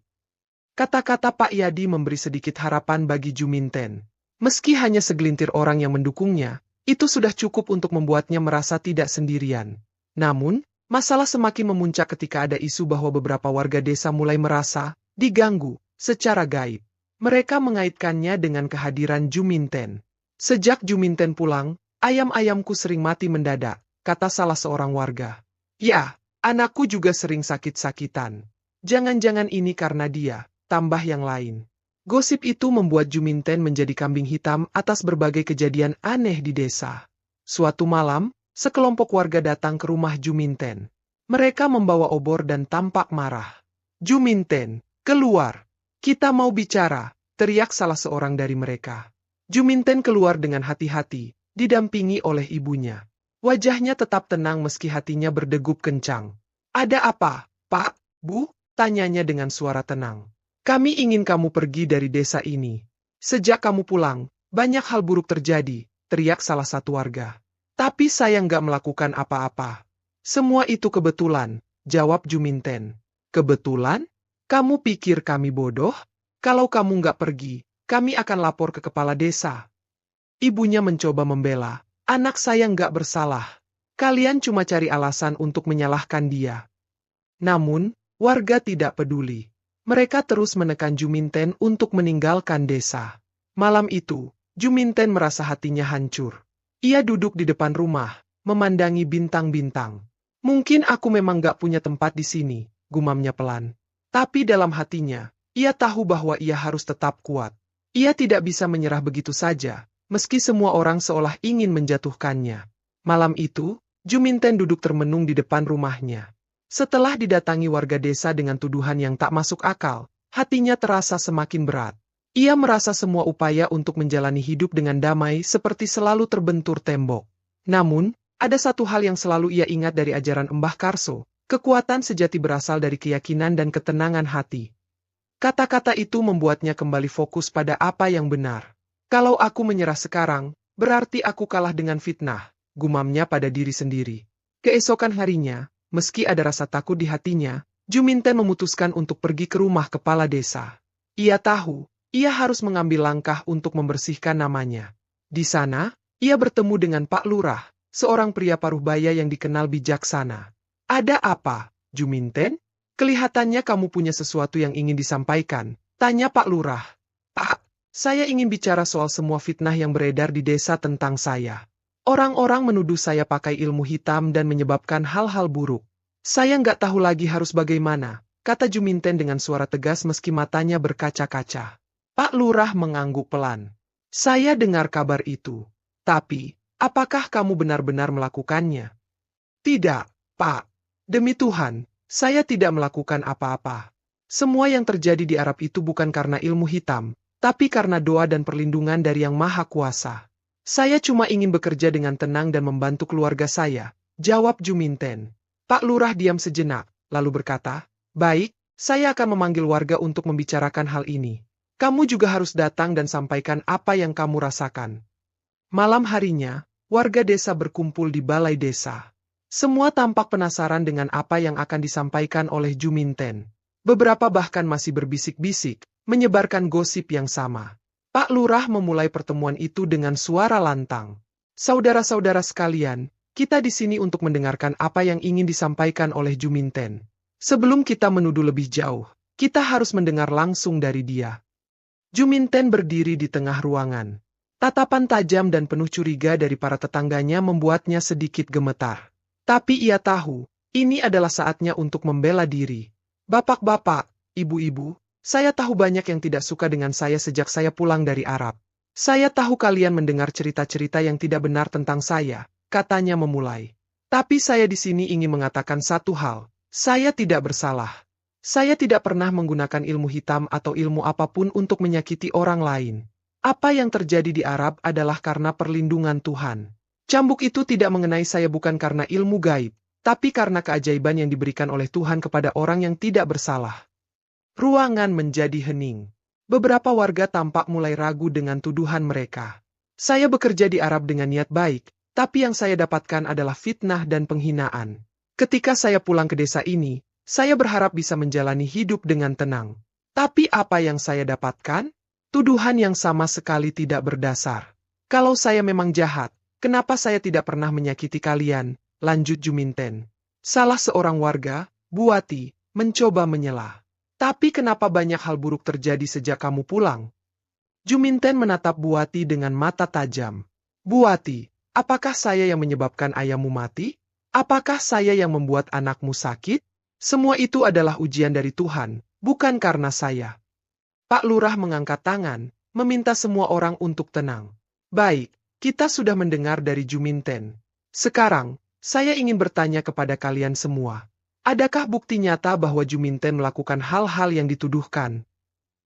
Kata-kata Pak Yadi memberi sedikit harapan bagi Juminten. Meski hanya segelintir orang yang mendukungnya, itu sudah cukup untuk membuatnya merasa tidak sendirian. Namun, masalah semakin memuncak ketika ada isu bahwa beberapa warga desa mulai merasa diganggu secara gaib. Mereka mengaitkannya dengan kehadiran Juminten. Sejak Juminten pulang, ayam-ayamku sering mati mendadak, kata salah seorang warga. Ya, anakku juga sering sakit-sakitan. Jangan-jangan ini karena dia, tambah yang lain. Gosip itu membuat Juminten menjadi kambing hitam atas berbagai kejadian aneh di desa. Suatu malam, sekelompok warga datang ke rumah Juminten. Mereka membawa obor dan tampak marah. Juminten, keluar. Kita mau bicara, teriak salah seorang dari mereka. Juminten keluar dengan hati-hati, didampingi oleh ibunya. Wajahnya tetap tenang meski hatinya berdegup kencang. Ada apa, Pak, Bu? Tanyanya dengan suara tenang. Kami ingin kamu pergi dari desa ini. Sejak kamu pulang, banyak hal buruk terjadi, teriak salah satu warga. Tapi saya nggak melakukan apa-apa. Semua itu kebetulan, jawab Juminten. Kebetulan? Kamu pikir kami bodoh? Kalau kamu nggak pergi, kami akan lapor ke kepala desa. Ibunya mencoba membela. Anak saya nggak bersalah. Kalian cuma cari alasan untuk menyalahkan dia. Namun, warga tidak peduli. Mereka terus menekan Juminten untuk meninggalkan desa. Malam itu, Juminten merasa hatinya hancur. Ia duduk di depan rumah, memandangi bintang-bintang. Mungkin aku memang gak punya tempat di sini, gumamnya pelan. Tapi dalam hatinya, ia tahu bahwa ia harus tetap kuat. Ia tidak bisa menyerah begitu saja, meski semua orang seolah ingin menjatuhkannya. Malam itu, Juminten duduk termenung di depan rumahnya. Setelah didatangi warga desa dengan tuduhan yang tak masuk akal, hatinya terasa semakin berat. Ia merasa semua upaya untuk menjalani hidup dengan damai seperti selalu terbentur tembok. Namun, Ada satu hal yang selalu ia ingat dari ajaran Mbah Karso, kekuatan sejati berasal dari keyakinan dan ketenangan hati. Kata-kata itu membuatnya kembali fokus pada apa yang benar. Kalau aku menyerah sekarang, berarti aku kalah dengan fitnah, gumamnya pada diri sendiri. Keesokan harinya, meski ada rasa takut di hatinya, Juminten memutuskan untuk pergi ke rumah kepala desa. Ia tahu, ia harus mengambil langkah untuk membersihkan namanya. Di sana, ia bertemu dengan Pak Lurah, seorang pria paruh baya yang dikenal bijaksana. Ada apa, Juminten? Kelihatannya kamu punya sesuatu yang ingin disampaikan, tanya Pak Lurah. Pak, saya ingin bicara soal semua fitnah yang beredar di desa tentang saya. Orang-orang menuduh saya pakai ilmu hitam dan menyebabkan hal-hal buruk. Saya nggak tahu lagi harus bagaimana, kata Juminten dengan suara tegas meski matanya berkaca-kaca. Pak Lurah mengangguk pelan. Saya dengar kabar itu. Tapi, apakah kamu benar-benar melakukannya? Tidak, Pak. Demi Tuhan, saya tidak melakukan apa-apa. Semua yang terjadi di Arab itu bukan karena ilmu hitam, tapi karena doa dan perlindungan dari Yang Maha Kuasa. Saya cuma ingin bekerja dengan tenang dan membantu keluarga saya, jawab Juminten. Pak Lurah diam sejenak, lalu berkata, baik, saya akan memanggil warga untuk membicarakan hal ini. Kamu juga harus datang dan sampaikan apa yang kamu rasakan. Malam harinya, warga desa berkumpul di balai desa. Semua tampak penasaran dengan apa yang akan disampaikan oleh Juminten. Beberapa bahkan masih berbisik-bisik, menyebarkan gosip yang sama. Pak Lurah memulai pertemuan itu dengan suara lantang. Saudara-saudara sekalian, kita di sini untuk mendengarkan apa yang ingin disampaikan oleh Juminten. Sebelum kita menuduh lebih jauh, kita harus mendengar langsung dari dia. Juminten berdiri di tengah ruangan. Tatapan tajam dan penuh curiga dari para tetangganya membuatnya sedikit gemetar. Tapi ia tahu, ini adalah saatnya untuk membela diri. Bapak-bapak, ibu-ibu, saya tahu banyak yang tidak suka dengan saya sejak saya pulang dari Arab. Saya tahu kalian mendengar cerita-cerita yang tidak benar tentang saya, katanya memulai. Tapi saya di sini ingin mengatakan satu hal, saya tidak bersalah. Saya tidak pernah menggunakan ilmu hitam atau ilmu apapun untuk menyakiti orang lain. Apa yang terjadi di Arab adalah karena perlindungan Tuhan. Cambuk itu tidak mengenai saya bukan karena ilmu gaib, tapi karena keajaiban yang diberikan oleh Tuhan kepada orang yang tidak bersalah. Ruangan menjadi hening. Beberapa warga tampak mulai ragu dengan tuduhan mereka. Saya bekerja di Arab dengan niat baik, tapi yang saya dapatkan adalah fitnah dan penghinaan. Ketika saya pulang ke desa ini, saya berharap bisa menjalani hidup dengan tenang. Tapi apa yang saya dapatkan? Tuduhan yang sama sekali tidak berdasar. Kalau saya memang jahat, kenapa saya tidak pernah menyakiti kalian? Lanjut Juminten. Salah seorang warga, Buati, mencoba menyela. Tapi kenapa banyak hal buruk terjadi sejak kamu pulang? Juminten menatap Buati dengan mata tajam. Buati, apakah saya yang menyebabkan ayahmu mati? Apakah saya yang membuat anakmu sakit? Semua itu adalah ujian dari Tuhan, bukan karena saya. Pak Lurah mengangkat tangan, meminta semua orang untuk tenang. Baik, kita sudah mendengar dari Juminten. Sekarang, saya ingin bertanya kepada kalian semua. Adakah bukti nyata bahwa Juminten melakukan hal-hal yang dituduhkan?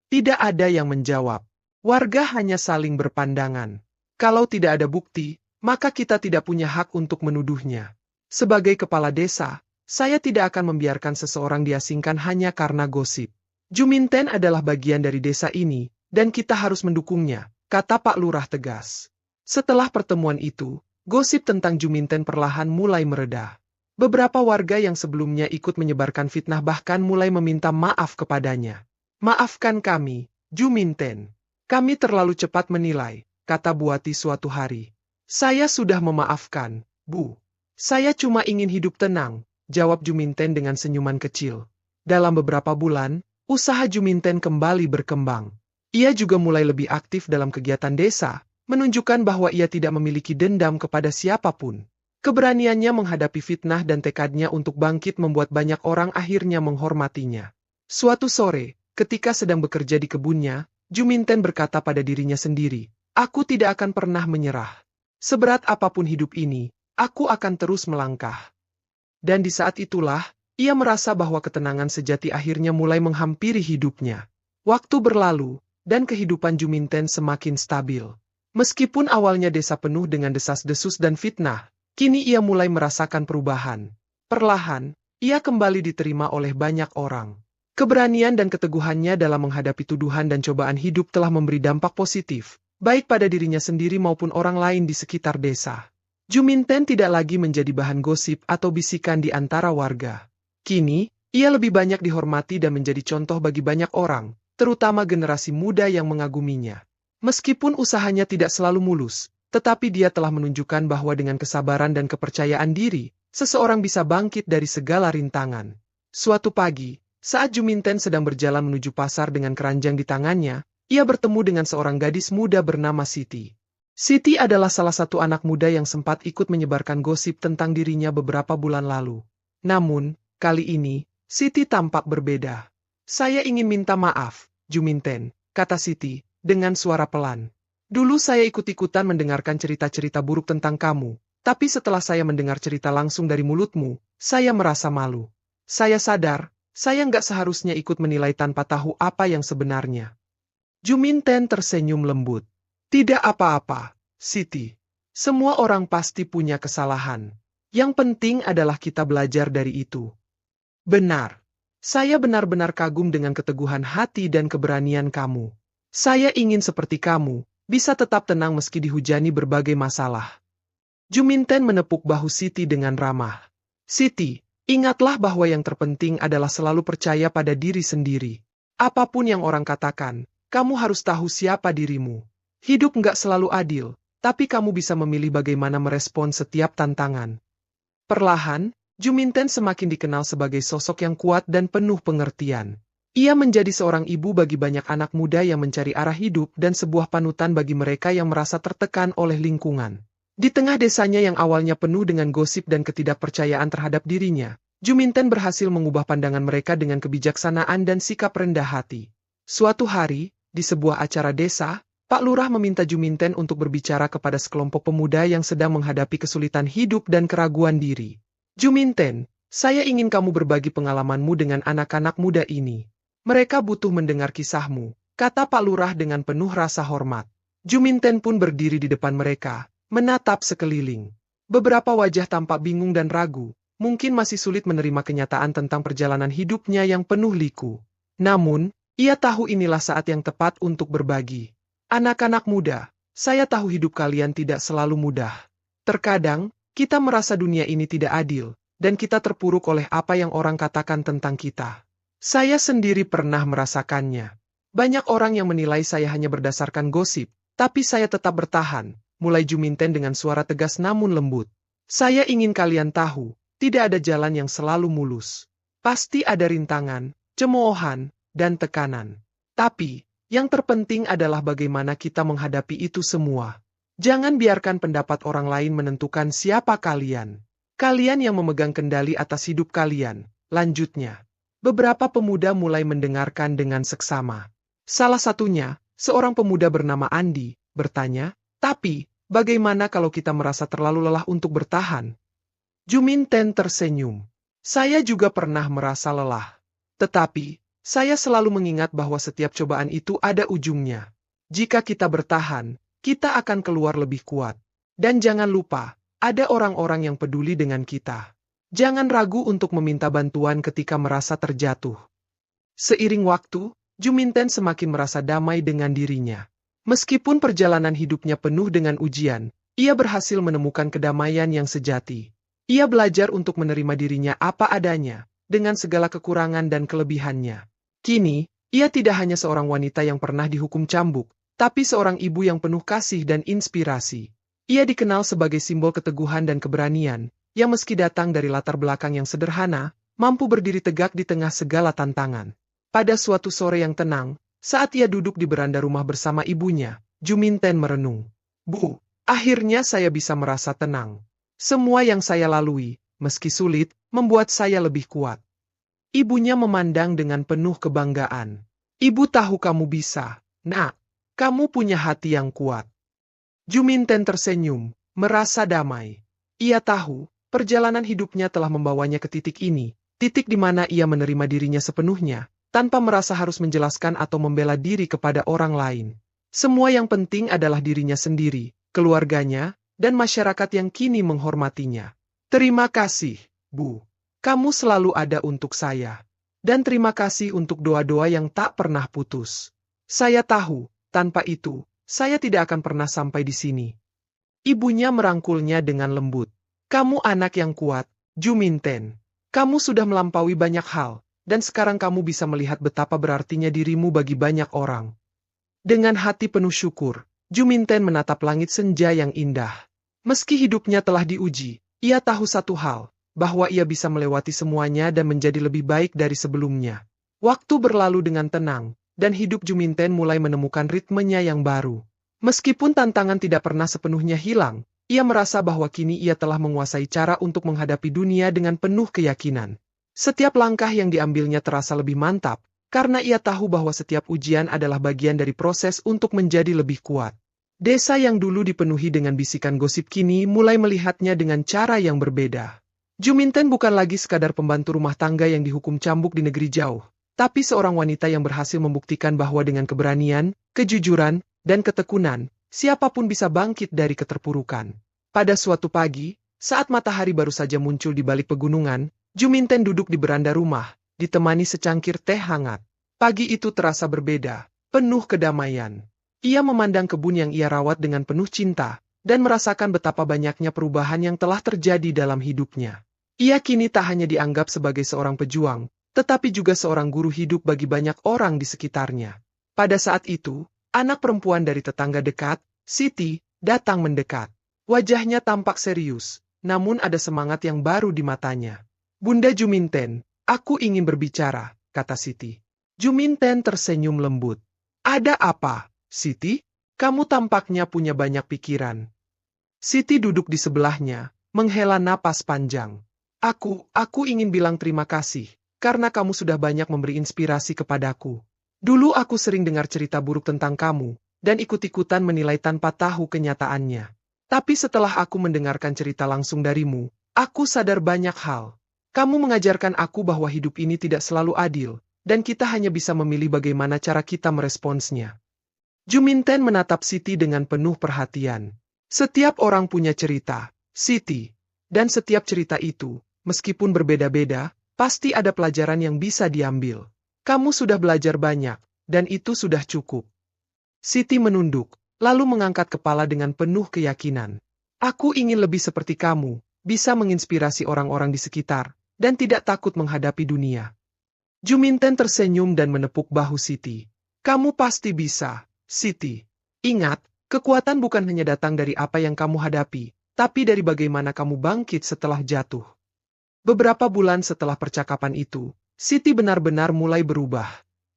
Tidak ada yang menjawab. Warga hanya saling berpandangan. Kalau tidak ada bukti, maka kita tidak punya hak untuk menuduhnya. Sebagai kepala desa, saya tidak akan membiarkan seseorang diasingkan hanya karena gosip. Juminten adalah bagian dari desa ini, dan kita harus mendukungnya, kata Pak Lurah tegas. Setelah pertemuan itu, gosip tentang Juminten perlahan mulai mereda. Beberapa warga yang sebelumnya ikut menyebarkan fitnah bahkan mulai meminta maaf kepadanya. Maafkan kami, Juminten. Kami terlalu cepat menilai, kata Buati suatu hari. Saya sudah memaafkan, Bu. Saya cuma ingin hidup tenang, jawab Juminten dengan senyuman kecil. Dalam beberapa bulan, usaha Juminten kembali berkembang. Ia juga mulai lebih aktif dalam kegiatan desa, menunjukkan bahwa ia tidak memiliki dendam kepada siapapun. Keberaniannya menghadapi fitnah dan tekadnya untuk bangkit membuat banyak orang akhirnya menghormatinya. Suatu sore, ketika sedang bekerja di kebunnya, Juminten berkata pada dirinya sendiri, "Aku tidak akan pernah menyerah. Seberat apapun hidup ini, aku akan terus melangkah." Dan di saat itulah, ia merasa bahwa ketenangan sejati akhirnya mulai menghampiri hidupnya. Waktu berlalu, dan kehidupan Juminten semakin stabil. Meskipun awalnya desa penuh dengan desas-desus dan fitnah, Kini ia mulai merasakan perubahan. Perlahan, ia kembali diterima oleh banyak orang. Keberanian dan keteguhannya dalam menghadapi tuduhan dan cobaan hidup telah memberi dampak positif, baik pada dirinya sendiri maupun orang lain di sekitar desa. Juminten tidak lagi menjadi bahan gosip atau bisikan di antara warga. Kini, ia lebih banyak dihormati dan menjadi contoh bagi banyak orang, terutama generasi muda yang mengaguminya. Meskipun usahanya tidak selalu mulus, tetapi dia telah menunjukkan bahwa dengan kesabaran dan kepercayaan diri, seseorang bisa bangkit dari segala rintangan. Suatu pagi, saat Juminten sedang berjalan menuju pasar dengan keranjang di tangannya, ia bertemu dengan seorang gadis muda bernama Siti. Siti adalah salah satu anak muda yang sempat ikut menyebarkan gosip tentang dirinya beberapa bulan lalu. Namun, kali ini, Siti tampak berbeda. "Saya ingin minta maaf, Juminten," kata Siti, dengan suara pelan. "Dulu saya ikut-ikutan mendengarkan cerita-cerita buruk tentang kamu, tapi setelah saya mendengar cerita langsung dari mulutmu, saya merasa malu. Saya sadar, saya nggak seharusnya ikut menilai tanpa tahu apa yang sebenarnya." Juminten tersenyum lembut. "Tidak apa-apa, Siti. Semua orang pasti punya kesalahan. Yang penting adalah kita belajar dari itu." "Benar. Saya benar-benar kagum dengan keteguhan hati dan keberanian kamu. Saya ingin seperti kamu, bisa tetap tenang meski dihujani berbagai masalah." Juminten menepuk bahu Siti dengan ramah. "Siti, ingatlah bahwa yang terpenting adalah selalu percaya pada diri sendiri. Apapun yang orang katakan, kamu harus tahu siapa dirimu. Hidup nggak selalu adil, tapi kamu bisa memilih bagaimana merespon setiap tantangan." Perlahan, Juminten semakin dikenal sebagai sosok yang kuat dan penuh pengertian. Ia menjadi seorang ibu bagi banyak anak muda yang mencari arah hidup dan sebuah panutan bagi mereka yang merasa tertekan oleh lingkungan. Di tengah desanya yang awalnya penuh dengan gosip dan ketidakpercayaan terhadap dirinya, Juminten berhasil mengubah pandangan mereka dengan kebijaksanaan dan sikap rendah hati. Suatu hari, di sebuah acara desa, Pak Lurah meminta Juminten untuk berbicara kepada sekelompok pemuda yang sedang menghadapi kesulitan hidup dan keraguan diri. "Juminten, saya ingin kamu berbagi pengalamanmu dengan anak-anak muda ini. Mereka butuh mendengar kisahmu," kata Pak Lurah dengan penuh rasa hormat. Juminten pun berdiri di depan mereka, menatap sekeliling. Beberapa wajah tampak bingung dan ragu, mungkin masih sulit menerima kenyataan tentang perjalanan hidupnya yang penuh liku. Namun, ia tahu inilah saat yang tepat untuk berbagi. "Anak-anak muda, saya tahu hidup kalian tidak selalu mudah. Terkadang, kita merasa dunia ini tidak adil, dan kita terpuruk oleh apa yang orang katakan tentang kita. Saya sendiri pernah merasakannya. Banyak orang yang menilai saya hanya berdasarkan gosip, tapi saya tetap bertahan," mulai Juminten dengan suara tegas namun lembut. "Saya ingin kalian tahu, tidak ada jalan yang selalu mulus. Pasti ada rintangan, cemoohan, dan tekanan. Tapi, yang terpenting adalah bagaimana kita menghadapi itu semua. Jangan biarkan pendapat orang lain menentukan siapa kalian. Kalian yang memegang kendali atas hidup kalian." Lanjutnya, beberapa pemuda mulai mendengarkan dengan seksama. Salah satunya, seorang pemuda bernama Andi, bertanya, "Tapi, bagaimana kalau kita merasa terlalu lelah untuk bertahan?" Juminten tersenyum. "Saya juga pernah merasa lelah. Tetapi, saya selalu mengingat bahwa setiap cobaan itu ada ujungnya. Jika kita bertahan, kita akan keluar lebih kuat. Dan jangan lupa, ada orang-orang yang peduli dengan kita. Jangan ragu untuk meminta bantuan ketika merasa terjatuh." Seiring waktu, Juminten semakin merasa damai dengan dirinya. Meskipun perjalanan hidupnya penuh dengan ujian, ia berhasil menemukan kedamaian yang sejati. Ia belajar untuk menerima dirinya apa adanya, dengan segala kekurangan dan kelebihannya. Kini, ia tidak hanya seorang wanita yang pernah dihukum cambuk, tapi seorang ibu yang penuh kasih dan inspirasi. Ia dikenal sebagai simbol keteguhan dan keberanian, yang meski datang dari latar belakang yang sederhana, mampu berdiri tegak di tengah segala tantangan. Pada suatu sore yang tenang, saat ia duduk di beranda rumah bersama ibunya, Juminten merenung. "Bu, akhirnya saya bisa merasa tenang. Semua yang saya lalui, meski sulit, membuat saya lebih kuat." Ibunya memandang dengan penuh kebanggaan. "Ibu tahu kamu bisa, Nak. Kamu punya hati yang kuat." Juminten tersenyum, merasa damai. Ia tahu, perjalanan hidupnya telah membawanya ke titik ini, titik di mana ia menerima dirinya sepenuhnya, tanpa merasa harus menjelaskan atau membela diri kepada orang lain. Semua yang penting adalah dirinya sendiri, keluarganya, dan masyarakat yang kini menghormatinya. Terima kasih, Bu. Kamu selalu ada untuk saya. Dan terima kasih untuk doa-doa yang tak pernah putus. Saya tahu, tanpa itu, saya tidak akan pernah sampai di sini. Ibunya merangkulnya dengan lembut. Kamu anak yang kuat, Juminten. Kamu sudah melampaui banyak hal, dan sekarang kamu bisa melihat betapa berartinya dirimu bagi banyak orang. Dengan hati penuh syukur, Juminten menatap langit senja yang indah. Meski hidupnya telah diuji, ia tahu satu hal, bahwa ia bisa melewati semuanya dan menjadi lebih baik dari sebelumnya. Waktu berlalu dengan tenang, dan hidup Juminten mulai menemukan ritmenya yang baru. Meskipun tantangan tidak pernah sepenuhnya hilang, ia merasa bahwa kini ia telah menguasai cara untuk menghadapi dunia dengan penuh keyakinan. Setiap langkah yang diambilnya terasa lebih mantap, karena ia tahu bahwa setiap ujian adalah bagian dari proses untuk menjadi lebih kuat. Desa yang dulu dipenuhi dengan bisikan gosip kini mulai melihatnya dengan cara yang berbeda. Juminten bukan lagi sekadar pembantu rumah tangga yang dihukum cambuk di negeri jauh, tapi seorang wanita yang berhasil membuktikan bahwa dengan keberanian, kejujuran, dan ketekunan, siapapun bisa bangkit dari keterpurukan. Pada suatu pagi, saat matahari baru saja muncul di balik pegunungan, Juminten duduk di beranda rumah, ditemani secangkir teh hangat. Pagi itu terasa berbeda, penuh kedamaian. Ia memandang kebun yang ia rawat dengan penuh cinta, dan merasakan betapa banyaknya perubahan yang telah terjadi dalam hidupnya. Ia kini tak hanya dianggap sebagai seorang pejuang, tetapi juga seorang guru hidup bagi banyak orang di sekitarnya. Pada saat itu, anak perempuan dari tetangga dekat, Siti, datang mendekat. Wajahnya tampak serius, namun ada semangat yang baru di matanya. Bunda Juminten, aku ingin berbicara, kata Siti. Juminten tersenyum lembut. Ada apa? Siti, kamu tampaknya punya banyak pikiran. Siti duduk di sebelahnya, menghela napas panjang. Aku ingin bilang terima kasih, karena kamu sudah banyak memberi inspirasi kepadaku. Dulu aku sering dengar cerita buruk tentang kamu, dan ikut-ikutan menilai tanpa tahu kenyataannya. Tapi setelah aku mendengarkan cerita langsung darimu, aku sadar banyak hal. Kamu mengajarkan aku bahwa hidup ini tidak selalu adil, dan kita hanya bisa memilih bagaimana cara kita meresponsnya. Juminten menatap Siti dengan penuh perhatian. Setiap orang punya cerita, Siti. Dan setiap cerita itu, meskipun berbeda-beda, pasti ada pelajaran yang bisa diambil. Kamu sudah belajar banyak, dan itu sudah cukup. Siti menunduk, lalu mengangkat kepala dengan penuh keyakinan. Aku ingin lebih seperti kamu, bisa menginspirasi orang-orang di sekitar, dan tidak takut menghadapi dunia. Juminten tersenyum dan menepuk bahu Siti. Kamu pasti bisa, Siti. Ingat, kekuatan bukan hanya datang dari apa yang kamu hadapi, tapi dari bagaimana kamu bangkit setelah jatuh. Beberapa bulan setelah percakapan itu, Siti benar-benar mulai berubah.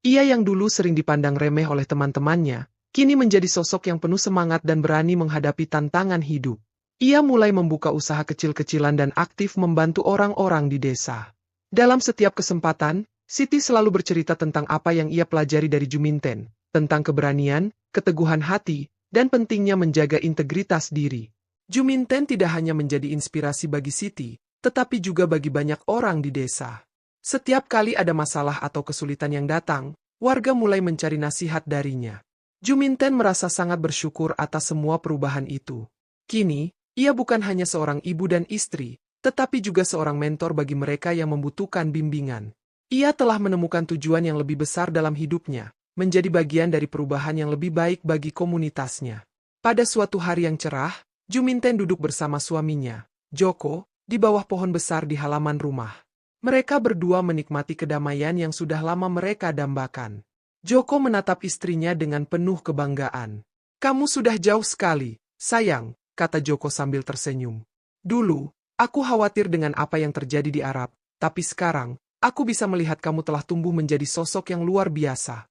Ia yang dulu sering dipandang remeh oleh teman-temannya, kini menjadi sosok yang penuh semangat dan berani menghadapi tantangan hidup. Ia mulai membuka usaha kecil-kecilan dan aktif membantu orang-orang di desa. Dalam setiap kesempatan, Siti selalu bercerita tentang apa yang ia pelajari dari Juminten, tentang keberanian, keteguhan hati, dan pentingnya menjaga integritas diri. Juminten tidak hanya menjadi inspirasi bagi Siti, tetapi juga bagi banyak orang di desa. Setiap kali ada masalah atau kesulitan yang datang, warga mulai mencari nasihat darinya. Juminten merasa sangat bersyukur atas semua perubahan itu. Kini, ia bukan hanya seorang ibu dan istri, tetapi juga seorang mentor bagi mereka yang membutuhkan bimbingan. Ia telah menemukan tujuan yang lebih besar dalam hidupnya, menjadi bagian dari perubahan yang lebih baik bagi komunitasnya. Pada suatu hari yang cerah, Juminten duduk bersama suaminya, Joko, di bawah pohon besar di halaman rumah. Mereka berdua menikmati kedamaian yang sudah lama mereka dambakan. Joko menatap istrinya dengan penuh kebanggaan. Kamu sudah jauh sekali, sayang, kata Joko sambil tersenyum. Dulu, aku khawatir dengan apa yang terjadi di Arab, tapi sekarang, aku bisa melihat kamu telah tumbuh menjadi sosok yang luar biasa.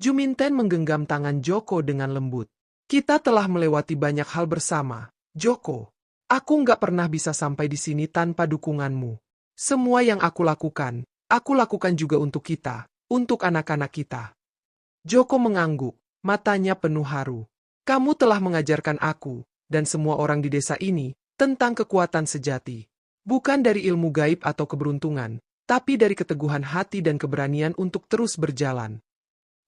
Juminten menggenggam tangan Joko dengan lembut. Kita telah melewati banyak hal bersama, Joko. Aku nggak pernah bisa sampai di sini tanpa dukunganmu. Semua yang aku lakukan juga untuk kita, untuk anak-anak kita. Joko mengangguk, matanya penuh haru. Kamu telah mengajarkan aku, dan semua orang di desa ini, tentang kekuatan sejati. Bukan dari ilmu gaib atau keberuntungan, tapi dari keteguhan hati dan keberanian untuk terus berjalan.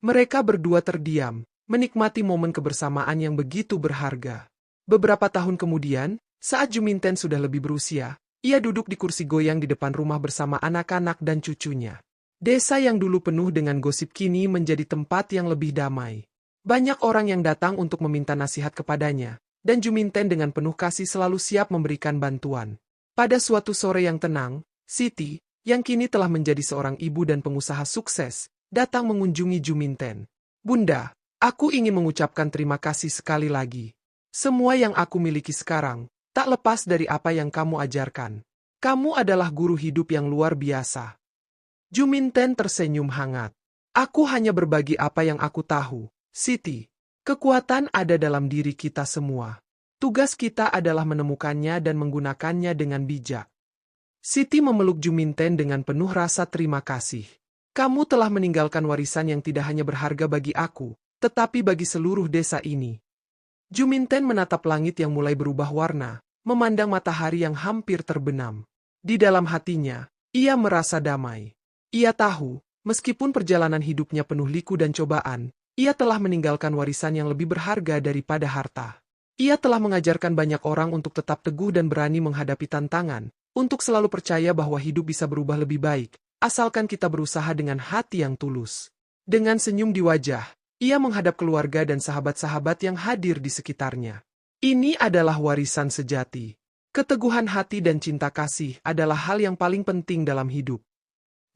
Mereka berdua terdiam, menikmati momen kebersamaan yang begitu berharga. Beberapa tahun kemudian, saat Juminten sudah lebih berusia, ia duduk di kursi goyang di depan rumah bersama anak-anak dan cucunya. Desa yang dulu penuh dengan gosip kini menjadi tempat yang lebih damai. Banyak orang yang datang untuk meminta nasihat kepadanya, dan Juminten dengan penuh kasih selalu siap memberikan bantuan. Pada suatu sore yang tenang, Siti, yang kini telah menjadi seorang ibu dan pengusaha sukses, datang mengunjungi Juminten. "Bunda, aku ingin mengucapkan terima kasih sekali lagi. Semua yang aku miliki sekarang, tak lepas dari apa yang kamu ajarkan. Kamu adalah guru hidup yang luar biasa." Juminten tersenyum hangat. "Aku hanya berbagi apa yang aku tahu, Siti. Kekuatan ada dalam diri kita semua. Tugas kita adalah menemukannya dan menggunakannya dengan bijak." Siti memeluk Juminten dengan penuh rasa terima kasih. "Kamu telah meninggalkan warisan yang tidak hanya berharga bagi aku, tetapi bagi seluruh desa ini." Juminten menatap langit yang mulai berubah warna, memandang matahari yang hampir terbenam. Di dalam hatinya, ia merasa damai. Ia tahu, meskipun perjalanan hidupnya penuh liku dan cobaan, ia telah meninggalkan warisan yang lebih berharga daripada harta. Ia telah mengajarkan banyak orang untuk tetap teguh dan berani menghadapi tantangan, untuk selalu percaya bahwa hidup bisa berubah lebih baik, asalkan kita berusaha dengan hati yang tulus. Dengan senyum di wajah, ia menghadap keluarga dan sahabat-sahabat yang hadir di sekitarnya. Ini adalah warisan sejati. Keteguhan hati dan cinta kasih adalah hal yang paling penting dalam hidup.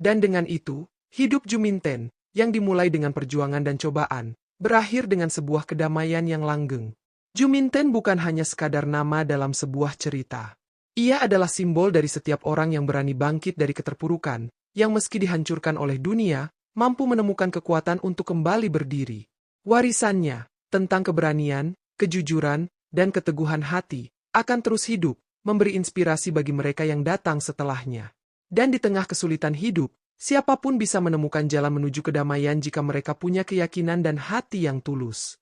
Dan dengan itu, hidup Juminten, yang dimulai dengan perjuangan dan cobaan, berakhir dengan sebuah kedamaian yang langgeng. Juminten bukan hanya sekadar nama dalam sebuah cerita. Ia adalah simbol dari setiap orang yang berani bangkit dari keterpurukan, yang meski dihancurkan oleh dunia, mampu menemukan kekuatan untuk kembali berdiri. Warisannya, tentang keberanian, kejujuran, dan keteguhan hati, akan terus hidup, memberi inspirasi bagi mereka yang datang setelahnya. Dan di tengah kesulitan hidup, siapapun bisa menemukan jalan menuju kedamaian jika mereka punya keyakinan dan hati yang tulus.